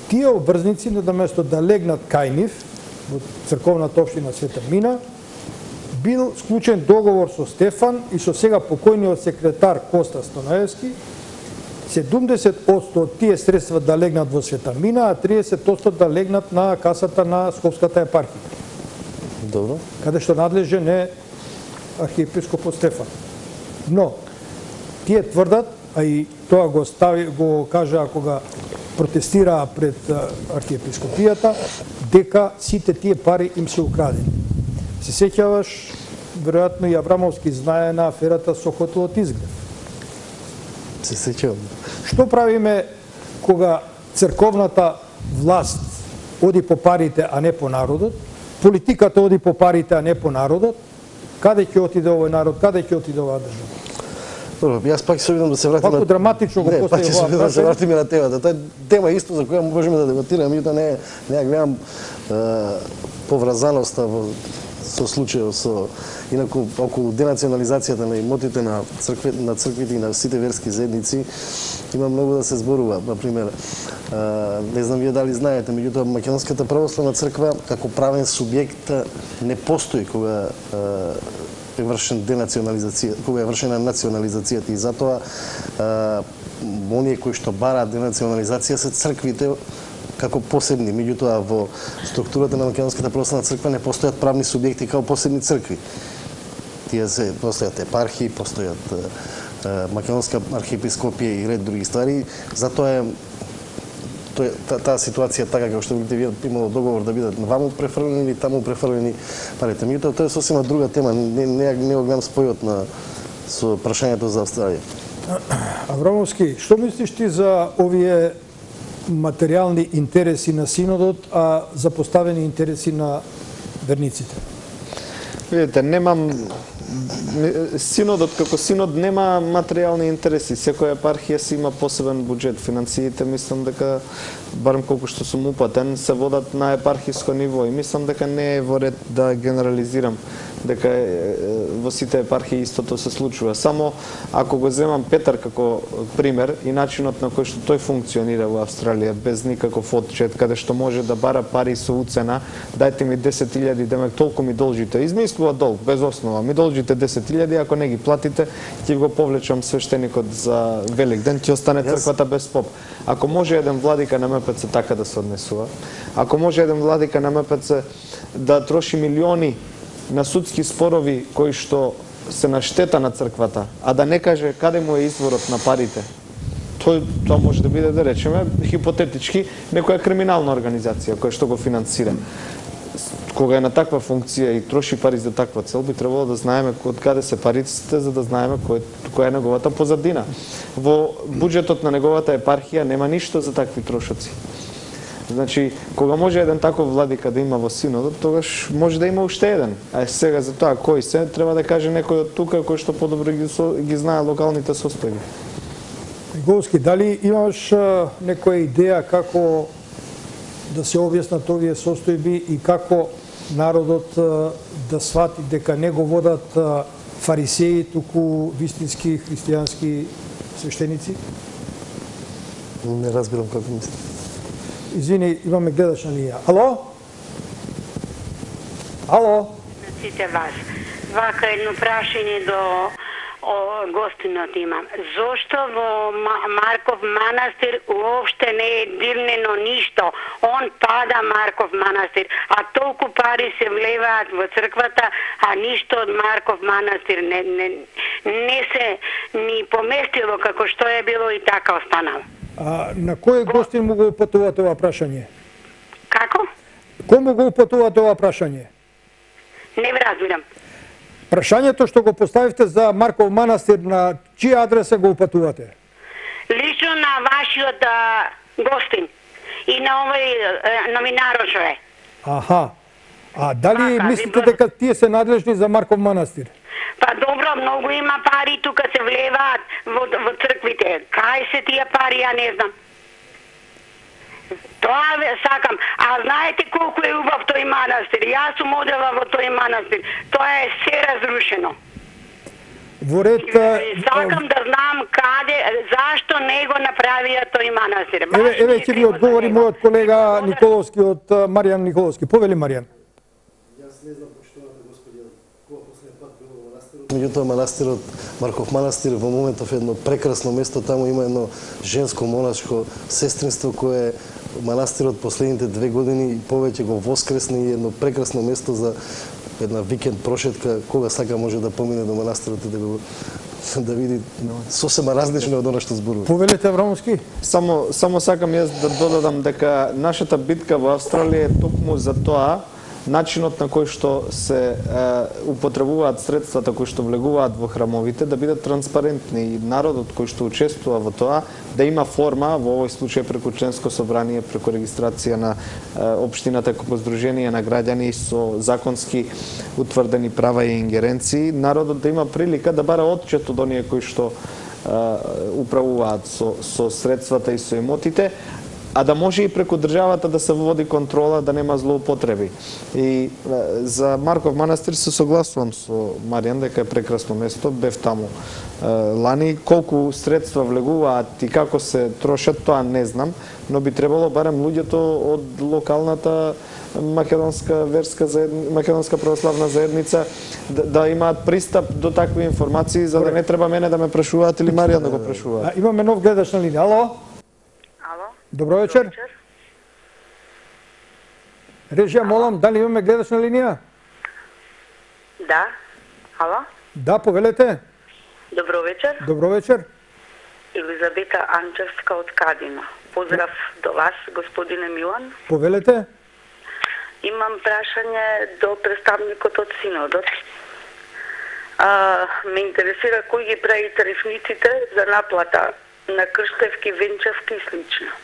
Тие обврзници, наместо да легнат кај нив, во црковната општина Света Мина, бил склучен договор со Стефан и со сега покојниот секретар Коста Стонаевски, 70% од тие средства да легнат во Света Мина, а 30% да легнат на касата на Скопската епархија. Добро. Каде што надлежен е архиепископот Стефан. Но, тие тврдат, а и тоа го кажа кога протестираа пред архиепископијата, дека сите тие пари им се украдени. Се сеќаваш, веројатно и Аврамовски знае на аферата со хотелот Изгрев. Се сеќавам. Што правиме кога црковната власт оди по парите, а не по народот, политиката оди по парите, а не по народот, каде ќе отиде овој народ, каде ќе отиде оваа држава? Добро, јас пак се обидам да се вратим. Паку драматично го постави. постави Пак ќе се оваа обидам да се прашање. вратиме на темата. Тоа е тема исто за која можеме да дебатираме, меѓутоа не ја гледам поврзаноста со случајот со инаку околу денационализацијата на имотите на црквите и на сите верски заедници има многу да се зборува. На пример, не знам вие дали знаете, меѓутоа Македонската православна црква како правен субјект не постои кога е вршен денационализација, кога е вршена национализацијата и затоа оние кои што бараат денационализација се црквите како посебни, меѓутоа во структурата на Македонската православна црква не постојат правни субјекти како посебни цркви. Тие се постојат епархии, постојат Македонска архиепископија и ред други ствари, затоа таа ситуација така како што видите вие имало договор да бидат ваму префрлени или таму префрлени парите. Меѓутоа тоа е сосема друга тема, не го гледам спојот со прашањето за Австралија. Аврамовски, што мислиш ти за овие материјални интереси на синодот, а запоставени интереси на верниците? Видите, синодот како синод нема материјални интереси. Секоја епархија си има посебен буџет. Финансиите, мислам дека, барем колку што сум упатен, се водат на епархиско ниво и мислам дека не е во ред да генерализирам дека во сите епархии истото се случува. Само ако го земам Петар како пример и начинот на кој што тој функционира во Австралија без никаков отчет, каде што може да бара пари со уцена, дајте ми 10.000, демек толку ми должите. Измислува долг без основа. Ми должите 10.000, ако не ги платите, ќе го повлечам свештеникот за Велик ден, ќе остане црквата без поп. Ако може еден владика на МПЦ така да се однесува, ако може еден владика на МПЦ да троши милиони на судски спорови кои што се на штета на црквата, а да не каже каде му е изворот на парите, тоа може да биде, да речеме, хипотетички, некоја криминална организација која што го финансира. Кога е на таква функција и троши пари за таква цел, би требало да знаеме од каде се париците, за да знаеме која е неговата позадина. Во буџетот на неговата епархија нема ништо за такви трошоци. Значи, кога може еден таков владика да има во синодот, тогаш може да има уште еден. А сега за тоа кој се, треба да каже некој од тука кој што подобро ги знае локалните состојби. Никовски, дали имаш некоја идеја како да се објаснат овие состојби и како народот да свати дека не го водат фарисеи, туку вистински христијански свештеници? Не разбирам како мислите. Извини, имаме гледач на линија. Ало? Ало? Сите вас. Вака едно прашање до гостинот имам. Зошто во Марков манастир уопште не е дирнено ништо? Он пада Марков манастир, а толку пари се влеваат во црквата, а ништо од Марков манастир не се ни поместило како што е било и така останало. А на кој гостин му го упатувате ова прашање? Како? Кој му го упатувате ова прашање? Не ви разбирам. Прашањето што го поставивте за Марков манастир, на чија адреса го упатувате? Лично на вашиот гостин и на овој новинарот што е. Аха. А дали Така, мислите дека тие се надлежни за Марков манастир? Па добро, многу има пари тука се влеваат во црквите. Кај се тие пари, ја не знам. Тоа сакам. А знаете колку е убав тој манастир? Јас сум одела во тој манастир. Тоа е се разрушено. Во ред... Сакам да знам каде, зашто не го направија тој манастир. Еве ќе ви одговори мојот колега Николовски од Маријан Николовски. Повели Маријан. Јас не знам почитувана господија, кога Меѓутоа манастирот, Марков манастир во моментов е едно прекрасно место, таму има едно женско монашко сестринство кое манастирот последните 2 години и повеќе го воскресни и едно прекрасно место за една викенд прошетка, кога сака може да помине до манастирот и да види сосема различно од она што зборува. Повелете Аврамовски? Само сакам јас да додадам дека нашата битка во Австралија е токму за тоа начинот на кој што се употребуваат средствата кои што влегуваат во храмовите да бидат транспарентни и народот кој што учествува во тоа да има форма, во овој случај преку членско собрание, преку регистрација на општината како здружение на граѓани со законски утврдени права и ингеренции, народот да има прилика да бара отчет од оние кои што управуваат со средствата и со имотите, а да може и преку државата да се води контрола, да нема злоупотреби. И за Марков манастир се согласувам со Маријан дека е прекрасно место, бев таму лани. Колку средства влегуваат и како се трошат, тоа не знам, но би требало барем луѓето од локалната македонска македонска православна заедница да имаат пристап до такви информации, за да не треба мене да ме прашуваат или Маријан да го прашуваат. Имаме нов гледач на линија. Ало? Добро вечер. Режија, молам, дали имаме гледач на линија? Да. Ало? Да, повелете. Добро вечер. Добро вечер. Елизавета Анчевска од Кадина. Поздрав до вас, господине Милан. Повелете. Имам прашање до представникот од Синодот. Ме интересира кој ги прави тарифниците за наплата на крштевки, венчевки и слично.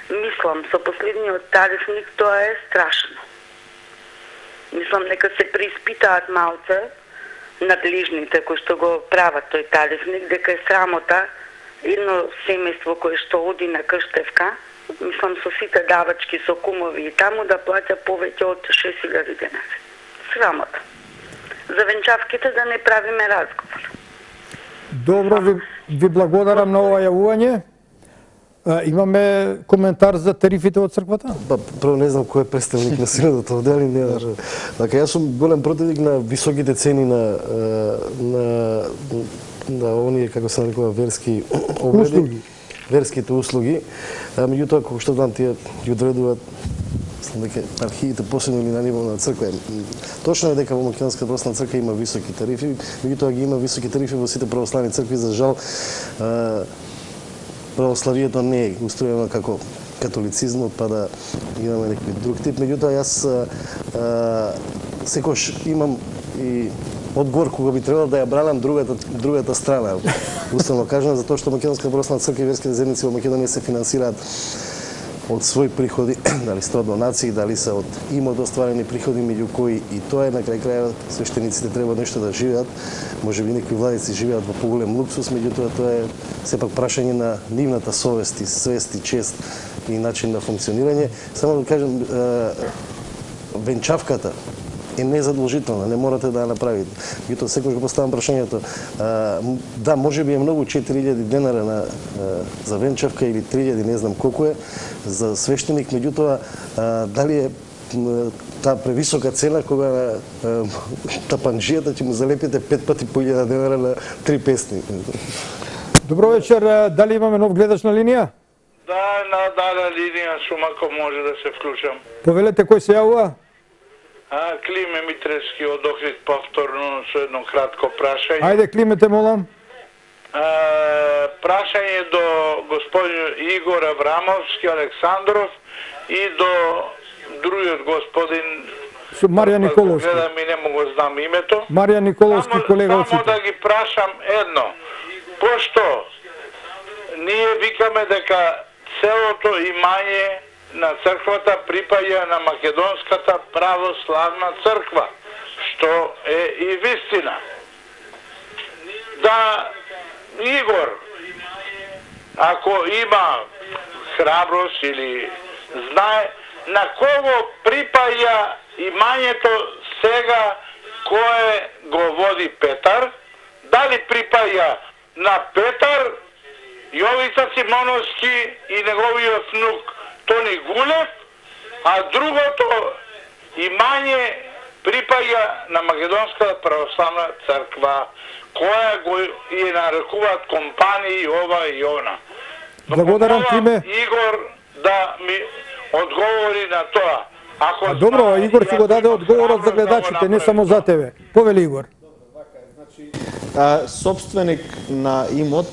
Мислам, со последниот тарифник тоа е страшно. Мислам, нека се преиспитаат малце надлежните кои што го прават тој тарифник, дека е срамота едно семејство кое што оди на крштевка, мислам со сите давачки, со кумови и таму да плаќа повеќе од 6000 денари. Срамота. За венчавките да не правиме разговор. Добро, ви благодарам на ова јавување. Имаме коментар за тарифите од црквата? Прво не знам кој е представник на Синодот овде, али не. Така, јас сум голем противник на високите цени на оние, како се нарекува, верски обреди, верските услуги. Меѓутоа, како што знам, тие ги одредуваат дека архиите посебно или на ниво на црква. Точно е дека во Македонската православна црква има високи тарифи, меѓутоа ги има високи тарифи во сите православни цркви. За жал, православието не е устроено како католицизмот, па да имаме некој друг тип. Меѓутоа, јас секош имам и одговор кога би требало да ја бранам другата страна. Уставно кажано, затоа што Македонската православна црква и верските заедници во Македонија се финансираат од своји приходи, дали се од донации, дали се од имот остварени приходи, меѓу кои и тоа е на крај крајот свештениците треба нешто да живеат. Може би некои владици живеат во поголем луксус, меѓутоа тоа е сепак прашање на нивната совест и свест и чест и начин на функционирање. Само да кажам, венчавката е незадолжителна, не морате да ја направите. Меѓутоа секој го поставам прашањето, да, може би е многу 4000 денара за венчавка или 3000, не знам колку е за свештеник, меѓутоа дали е таа превисока цена кога тапанџијата ќе му залепите 5 пати по 1000 денара на 3 песни. Добро вечер, дали имаме нов гледач на линија? Да, на дадена линија сум, ако може да се вклучам. Повелете, кој се јавува? Климе Митревски од Охрид, повторно со едно кратко прашање. Ајде, Климете, молам. Прашање до господин Игор Аврамовски Александров и до другиот господин Марија Николовски. Гледам и не му го знам името. Марија Николовски, колега од Само да ги прашам едно. Пошто ние викаме дека целото имање на црквата припаѓа на Македонската православна црква, што е и вистина. Да, Игор, ако има храброст или знае на кого припаѓа имањето сега кое го води Петар, дали припаѓа на Петар, Јовица Симоновски и неговиот внук Тони Гулев, а другото имање припаѓа на Македонската православна црква, која го и нарекуваат компании ова и она. Благодарам, Климе. Игор да ми одговори на тоа. Ако Добро, Игор ќе го даде одговорот за гледачите, не само за тебе. Повели, Игор. Собственик на имот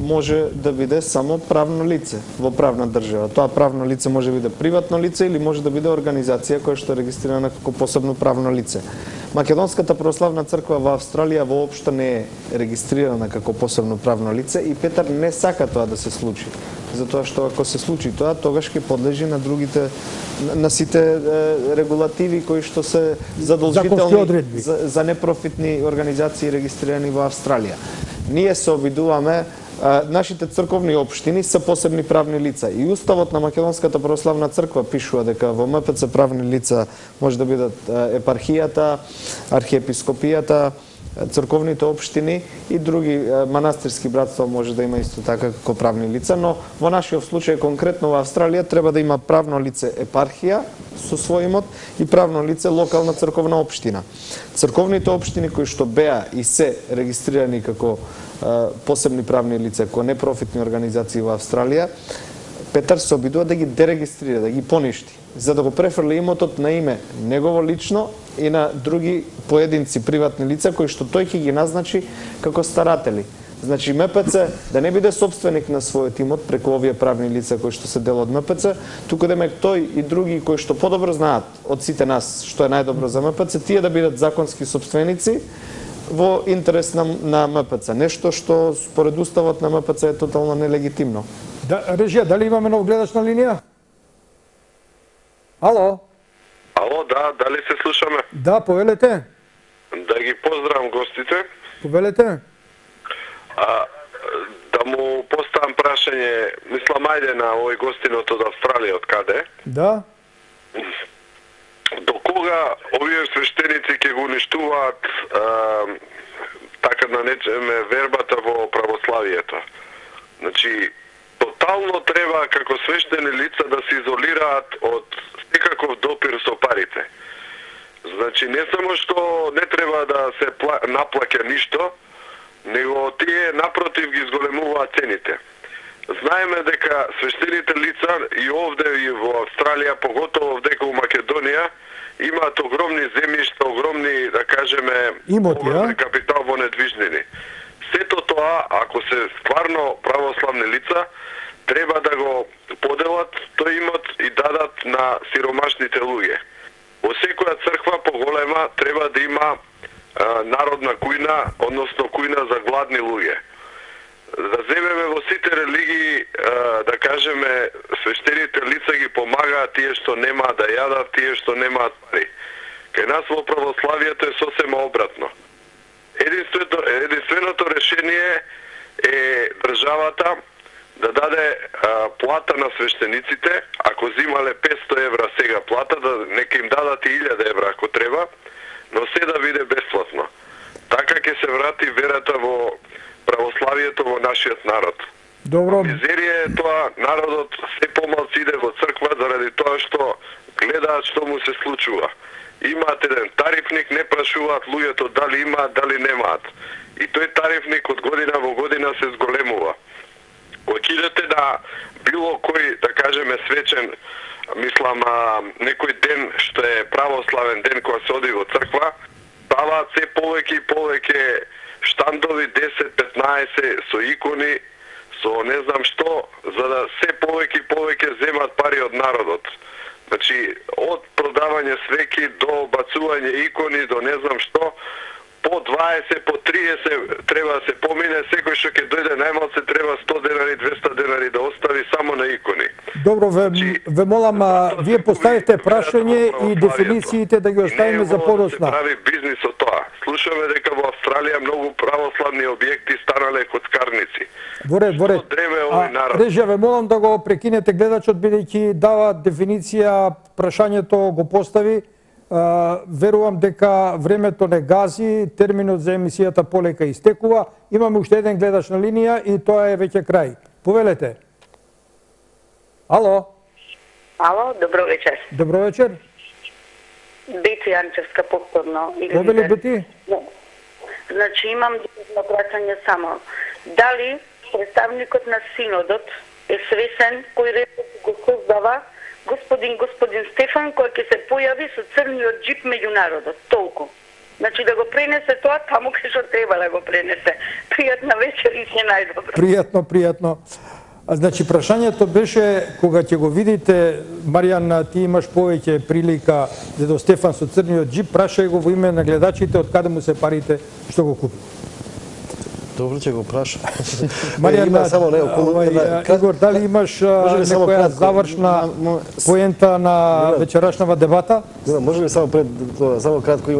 може да биде само правно лице во правна држава. Тоа правно лице може да биде приватно лице или може да биде организација која што е регистрирана како посебно правно лице. Македонската православна црква во Австралија воопшто не е регистрирана како посебно правно лице и Петар не сака тоа да се случи. Затоа што ако се случи тоа, тогаш ќе подлежи на другите, на сите регулативи кои што се задолжителни за непрофитни организации регистрирани во Австралија. Ние се обидуваме, нашите црковни општини се посебни правни лица и уставот на Македонската православна црква пишува дека во МПЦ правни лица може да бидат епархијата, архиепископијата, црковните општини и други манастирски братства може да има исто така како правни лица, но во нашиот случај конкретно во Австралија треба да има правно лице епархија со свој имот и правно лице локална црковна општина. Црковните општини кои што беа и се регистрирани како посебни правни лица, како непрофитни организации во Австралија, Петар се обидува да ги дерегистрира, да ги поништи, за да го префрли имотот на име негово лично и на други поединци приватни лица кои што тој ќе ги назначи како старатели. Значи МПЦ да не биде собственик на својот имот преку овие правни лица кои што се дел од МПЦ, туку демек тој и други кои што подобро знаат од сите нас што е најдобро за МПЦ, тие да бидат законски собственици во интерес на МПЦ. Нешто што според уставот на МПЦ е тотално нелегитимно. Да, режија, дали имаме нов гледач на линија? Ало? Ало, да, дали се слушаме? Да, повелете. Да ги поздравам гостите. Повелете. Да му поставам прашање, мислам ајде на овој гостинот од Австралија, од каде? Да. До кога овие свештеници ќе го уништуваат така да наречеме вербата во православието? Значи, тотално треба како свештени лица да се изолираат од секаков допир со парите. Значи, не само што не треба да се наплаќа ништо, него тие напротив ги изголемуваат цените. Знаеме дека свештените лица и овде и во Австралија, поготово овде во Македонија, имаат огромни земјишта, огромни, да кажеме, огромен капитал во недвижнини. Сето тоа, ако се стварно православни лица, треба да го поделат тој имот и дадат на сиромашните луѓе. Во секоја црква поголема треба да има народна кујна, односно кујна за гладни луѓе. Да земеме во сите религии, да кажеме, свештените лица ги помагаат тие што немаат да јадат, тие што немаат пари. Кај нас во православието е сосема обратно. Единственото решение е државата да даде плата на свештениците, ако зимале 500 евра сега плата, да нека им дадат и 1000 евра ако треба, но се да биде бесплатно. Така ќе се врати верата во православието во нашиот народ. Добро. Мизерија е тоа, народот се помалци иде во црква заради тоа што гледаат што му се случува. Имаат еден тарифник, не прашуваат луѓето дали имаат, дали немаат. И тој тарифник од година во година се зголемува. Кога идете на било кој, да кажеме, свечен, мислам, некој ден што е православен ден кога се оди во црква, ставаат се повеќе и повеќе штандови 10-15 со икони, со не знам што, за да се повеќе и повеќе земат пари од народот. Значи, од продавање свеки до бацување икони, до не знам што, по 20, по 30 треба да се помине, секој што ќе дојде најмалце треба 100 денари, 200 денари да остави само на икони. Добро, ве молам, вие поставите прашање и дефинициите да ги оставиме за подосна. Не прави бизнис од тоа. Слушаме дека во Австралија многу православни објекти станале коцкарници. Во ред. Режија, ве молам да го прекинете гледачот, бидејќи дава дефиниција, прашањето го постави. Верувам дека времето не гази, терминот за емисијата полека истекува. Имаме уште еден гледач на линија и тоа е веќе крај. Повелете. Ало? Ало, добро вечер. Добро вечер. Бети Јанчевска повторно. Побели Бети? Значи имам директно прашање само. Дали представникот на Синодот е свесен кој ред го создава господин Стефан кој ќе се појави со црниот джип меѓу народот? Толку. Значи да го пренесе тоа таму кај што треба да го пренесе. Пријатна вечер и се најдобро. Пријатно. Значи, прашањето беше, кога ќе го видите, Маријан, ти имаш повеќе прилика, дедо Стефан со црниот джип, прашај го во име на гледачите од каде му се парите што го купи. Добро ќе го праша. Маријан, само не околу Игор, дали имаш некоја завршна поента на вечерашнава дебата? Може ли само пред тоа, само кратко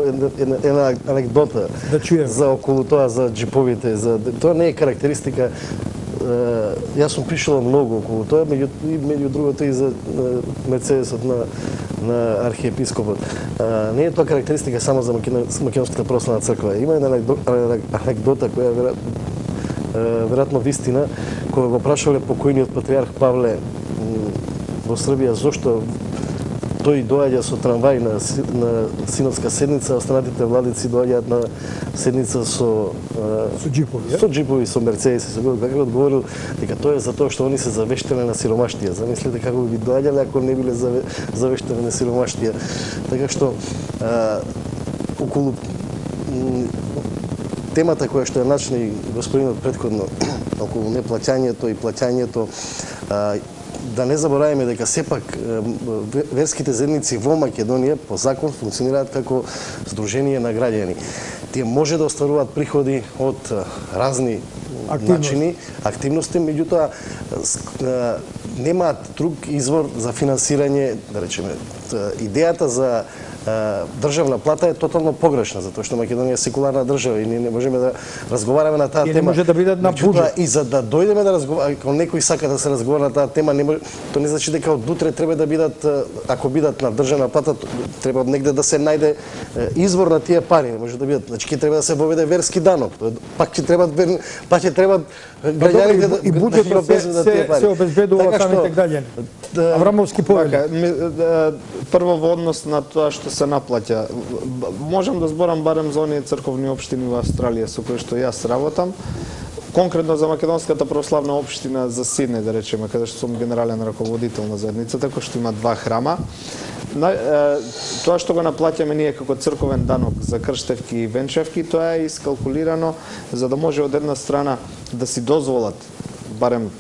една анекдота да чуем за околу тоа за джиповите, тоа не е карактеристика. Јас сум пришол многу околу тоа, меѓу другото и за Мерцедесот на архиепископот. Не е тоа карактеристика само за Македонската православна црква. Има една анекдота која веројатно вистина, кога го прашале покојниот патриарх Павле во Србија зошто тој доаѓа со трамвај на синодска седница, останатите владици доаѓаат на седница со джипови, со Мерцедеси, со било какви, одговорил дека тоа е затоа што они се завештени на сиромаштија. Замислете како би доаѓале ако не биле завештени на сиромаштија. Така што околу темата која што ја начни господинот претходно околу неплаќањето и плаќањето, да не забораваме дека сепак верските заедници во Македонија по закон функционираат како здружение на граѓани. Тие може да остваруваат приходи од разни начини, активности, меѓутоа немаат друг извор за финансирање, да речеме. Идејата за државна плата е тотално погрешна, затоа што Македонија е секуларна држава и ние не можеме да разговараме на таа тема. Може да бидат на буџет. И за да дојдеме да разговараме, ако некој сака да се разговара на таа тема, тоа не значи дека од утре треба да бидат, ако бидат на државна плата, треба од негде да се најде извор на тие пари, не може да бидат. Значи ќе треба да се воведе верски данок. Пак ќе треба граѓаните и буџетот се обезбедува самите граѓани. Аврамовски повели. Прво во однос на тоа што се наплаќа. Можам да зборам барем за оние црковни општини во Австралија со кои што јас работам. Конкретно за Македонската православна општина за Сиднеј, да речеме, каде што сум генерален раководител на заедницата, кој што има 2 храма. Тоа што го наплаќаме ние како црковен данок за крштевки и венчевки, тоа е искалкулирано за да може од една страна да си дозволат барем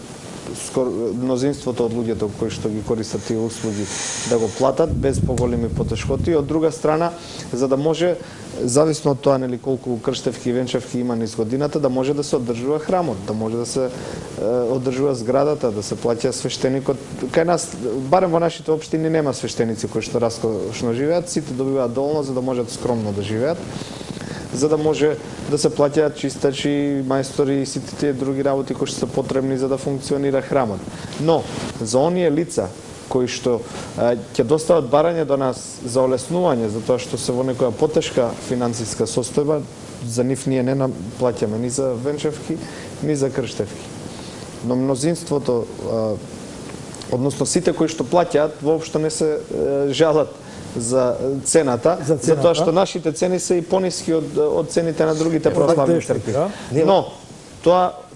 мнозинството од луѓето кои што ги користат тие услуги да го платат без поголеми потешкоти, од друга страна за да може зависно од тоа нели колку крштевки и венчевки има низ годината да може да се одржува храмот, да може да се одржува зградата, да се плаќа свештеникот. Кај нас барем во нашите општини нема свештеници кои што раскошно живеат, сите добиваат доволно за да можат скромно да живеат, за да може да се плаќаат чистачи, мајстори и сите тие други работи кои што се потребни за да функционира храмот. Но за оние лица кои што ќе достават барање до нас за олеснување, затоа што се во некоја потешка финансиска состојба, за нив ние не плаќаме ни за венчевки, ни за крштевки. Но мнозинството, односно сите кои што плаќаат, воопшто не се жалат за цената, затоа што нашите цени се и пониски од цените на другите православни цркви. Но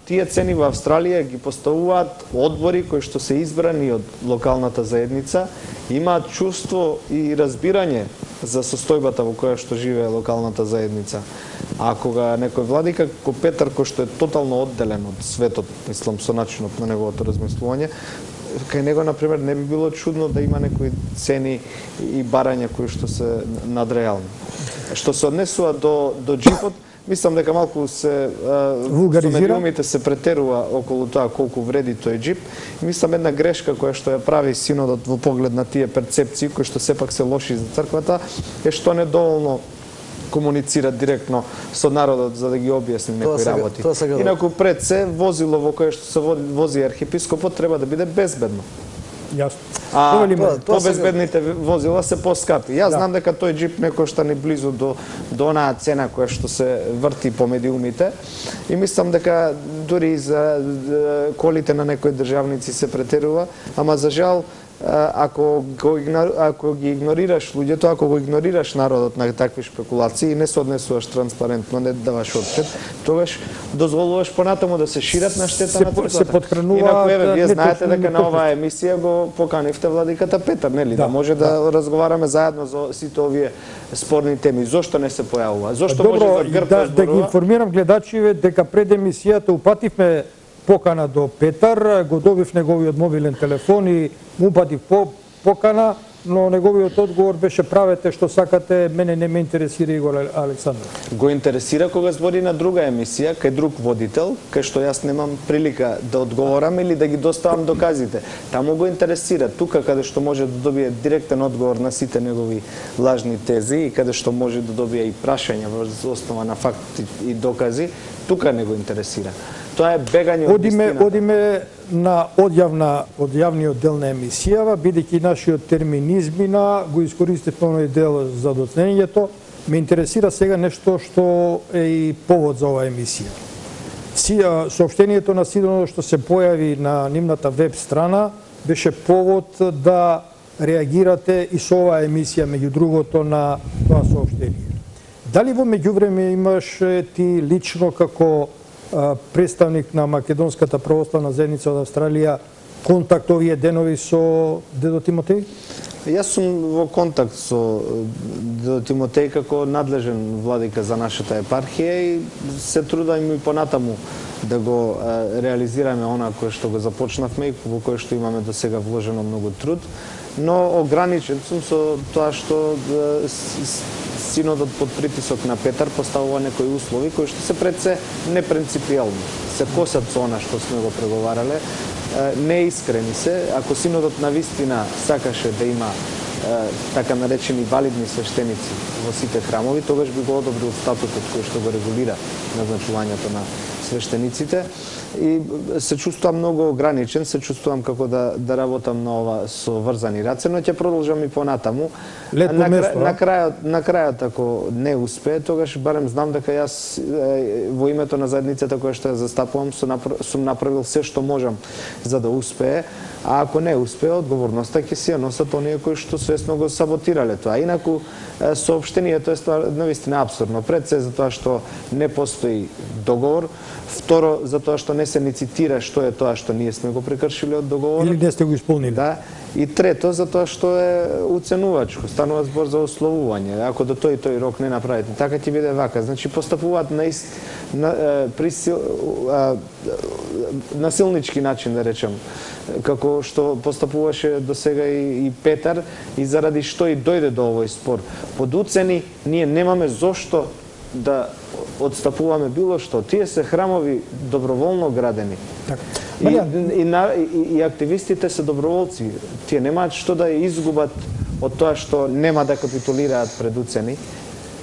тие цени во Австралија ги поставуваат одбори кои што се избрани од локалната заедница, имаат чувство и разбирање за состојбата во која што живее локалната заедница. А кога некој владика како Петар, кој што е тотално одделен од светот, мислам со начинот на неговото размислување, кај него, например, не би било чудно да има некои цени и барања кои што се надреални. Што се однесува до джипот, мислам дека малку се со медиумите се претерува околу тоа колку вреди тој джип. Мислам една грешка која што ја прави синодот во поглед на тие перцепции кои што сепак се лоши за црквата е што недоволно комуницира директно со народот за да ги објасни некои работи. Инаку пред се возило во кое што се вози архиепископот треба да биде безбедно. Јасно. А побезбедните возила се поскапи. Јас знам дека тој джип не кошта ни близу до онаа цена која што се врти по медиумите и мислам дека дури и за колите на некои државници се претерува, ама за жал ако ги игнорираш луѓето, ако го игнорираш народот на такви шпекулации и не се однесуваш транспарентно, не даваш отчет, тогаш дозволуваш понатаму да се шират на штета на црквата. Се поткрануваат. Инаку еве вие знаете дека на оваа емисија го поканивте владиката Петар, нели? Да може да разговараме заедно за сите овие спорни теми. Зошто не се појавува? Зошто може за грб да ги информирам гледачите дека пред емисијата упативме покана до Петар, го добив неговиот мобилен телефон и му упатив покана, но неговиот одговор беше правете што сакате, мене не ме интересира Игор Александров. Го интересира кога збори на друга емисија, кај друг водител, кај што јас немам прилика да одговорам или да ги доставам доказите. Таму го интересира, тука каде што може да добие директен одговор на сите негови лажни тези и каде што може да добие и прашања врз основа на факти и докази, тука не го интересира. Тоа е бегање од истината. Одиме на одјавниот дел на емисијава, бидејќи нашиот термин измина, го искористивме оној дел за доцнењето. Ме интересира сега нешто што е и повод за оваа емисија. Сообштението на Синодот што се појави на нивната веб страна беше повод да реагирате и со оваа емисија, меѓу другото, на тоа сообштение. Дали во меѓувреме имаш ти лично како представник на Македонската православна заедница од Австралија контакт овие денови со дедо Тимотеј? Јас сум во контакт со дедо Тимотеј како надлежен владика за нашата епархија и се трудам и понатаму да го реализираме она кое што го започнавме и во кое што имаме до сега вложено многу труд, но ограничен сум со тоа што Синодот под притисок на Петар поставува некои услови кои што се пред се непринципијални. Се косат со она што сме го преговарале, неискрени се. Ако Синодот навистина сакаше да има така наречени валидни свештеници во сите храмови, тогаш би го одобрил статутот кој што го регулира назначувањето на свештениците. И се чувствувам многу ограничен, се чувствувам како да работам на ова со врзани раце, но ќе продолжам и понатаму. На крајот ако не успее, тогаш барем знам дека јас во името на заедницата која што ја застапувам сум направил се што можам за да успее, а ако не успее, одговорноста ќе си ја носат оние кои што свесно го саботирале тоа. Инаку соопштението е навистина апсурдно. Пред се за тоа што не постои договор, второ за тоа што не се ни цитира што е тоа што ние сме го прекршиле од договорот. Или не сте го исполнили. Да. И трето, за тоа што е уценувачко, станува збор за условување. Ако до тој рок не направите, така ќе биде вака. Значи, постапуваат насилнички начин, да речем, како што постапуваше до сега и Петар, и заради што и дојде до овој спор. Под уцени, ние немаме зошто да одстапуваме било што. Тие се храмови доброволно градени. И активистите се доброволци. Тие немаат што да ја изгубат од тоа што нема да капитулираат пред уцени.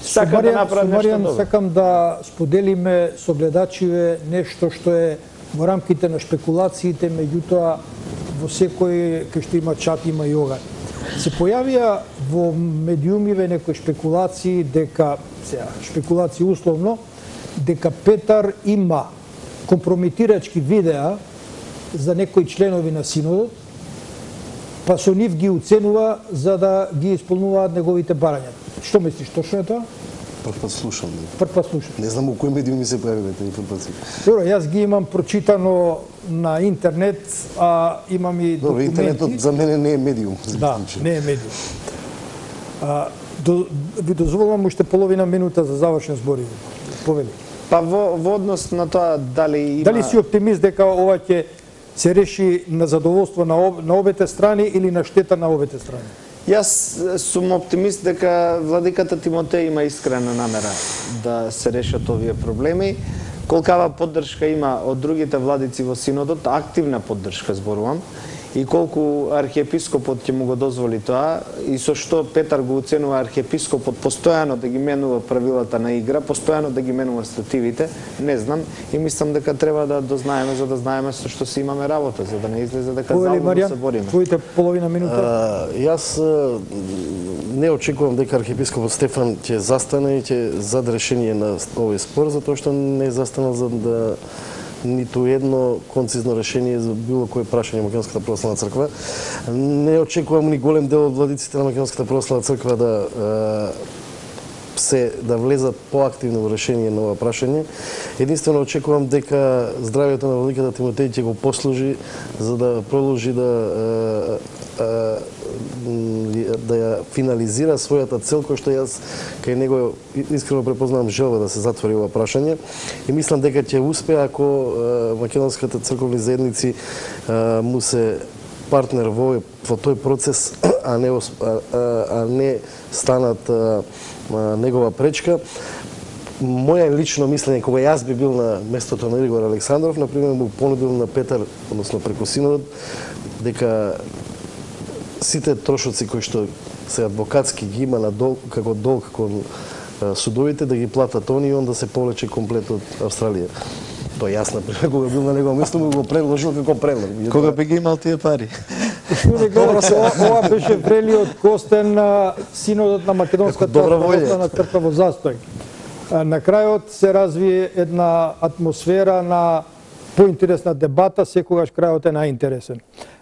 Сакам да направат нешто добро. Сакам да споделиме со гледачиве нешто што е во рамките на шпекулациите, меѓутоа во секој кај што има чат има и оган. Се појавија во медиумиве некои шпекулации дека, шпекулации условно, дека Петар има компрометирачки видеа за некои членови на Синодот, па со нив ги уценува за да ги исполнуваат неговите барања. Што мислиш, точно е тоа? Прв слушам. Не знам у кој медиум ми се појавиле тие информации. Добро, јас ги имам прочитано на интернет, а имам и документи. Интернетот за мене не е медиум. Да, не е медиум. Ви дозволувам уште половина минута за завршен збори. Повели. Па во однос на тоа дали си оптимист дека ова ќе се реши на задоволство на обете страни или на штета на обете страни? Јас сум оптимист дека владиката Тимотеј има искрена намера да се решат овие проблеми. Колкава поддршка има од другите владици во Синодот, активна поддршка зборувам, и колку архиепископот ќе му го дозволи тоа, и со што Петар го уценува архиепископот постојано да ги менува правилата на игра, постојано да ги менува стативите, не знам, и мислам дека треба да дознаеме за да знаеме со што си имаме работа, за да не излезе дека залудно се бориме. Твоите половина минута? Јас не очекувам дека архиепископот Стефан ќе застане и ќе заде решение на овој спор, затоа што не е застанал за да ниту едно концизно решение за било кое прашање Македонската православна црква. Не очекувам ни голем дел од владиците на Македонската православна црква да влезат поактивно во решение на ова прашање. Единствено очекувам дека здравието на владиката Тимотеј ќе го послужи за да продолжи да ја финализира својата цел, кој што јас кај него искрено препознавам желба да се затвори ова прашање и мислам дека ќе успее ако македонските црковни заедници му се партнер во тој процес, а не станат негова пречка. Моја лично мислење, кога јас би бил на местото на Игор Александров, например, му понудил на Петар, односно преку синодот, дека сите трошоци кои што се адвокатски ги има на долг, како долг кон судовите, да ги платат они и он да се повлече комплет од Австралија. Тоа јас, например, кога бил на негово место, му го предложил како предлог. Кога би ги имал тие пари? Ова беше врелиот Костен на синодот на Македонската православна црква во застој. На крајот се развие една атмосфера на поинтересна дебата, секогаш крајот е најинтересен.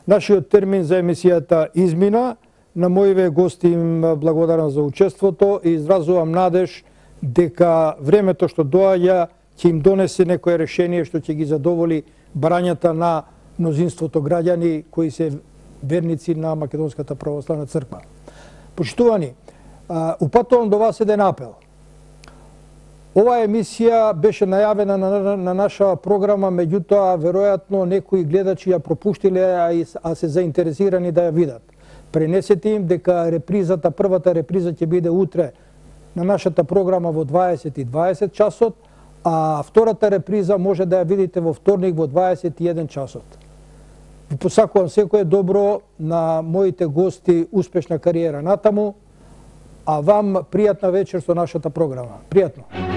Нашиот термин за емисијата измина, на моиве гости им благодарам за учеството и изразувам надеж дека времето што доаѓа ќе им донесе некое решение што ќе ги задоволи барањата на мнозинството граѓани кои се верници на Македонската православна црква. Почитувани, упатувам до вас еден апел. Оваа емисија беше најавена на наша програма, меѓутоа веројатно некои гледачи ја пропуштиле, а се заинтересирани да ја видат. Пренесете им дека репризата, првата реприза ќе биде утре на нашата програма во 20:20 часот, а втората реприза може да ја видите во вторник во 21 часот. Ви посакувам секое добро, на моите гости успешна кариера натаму, а вам пријатна вечер со нашата програма. Пријатно!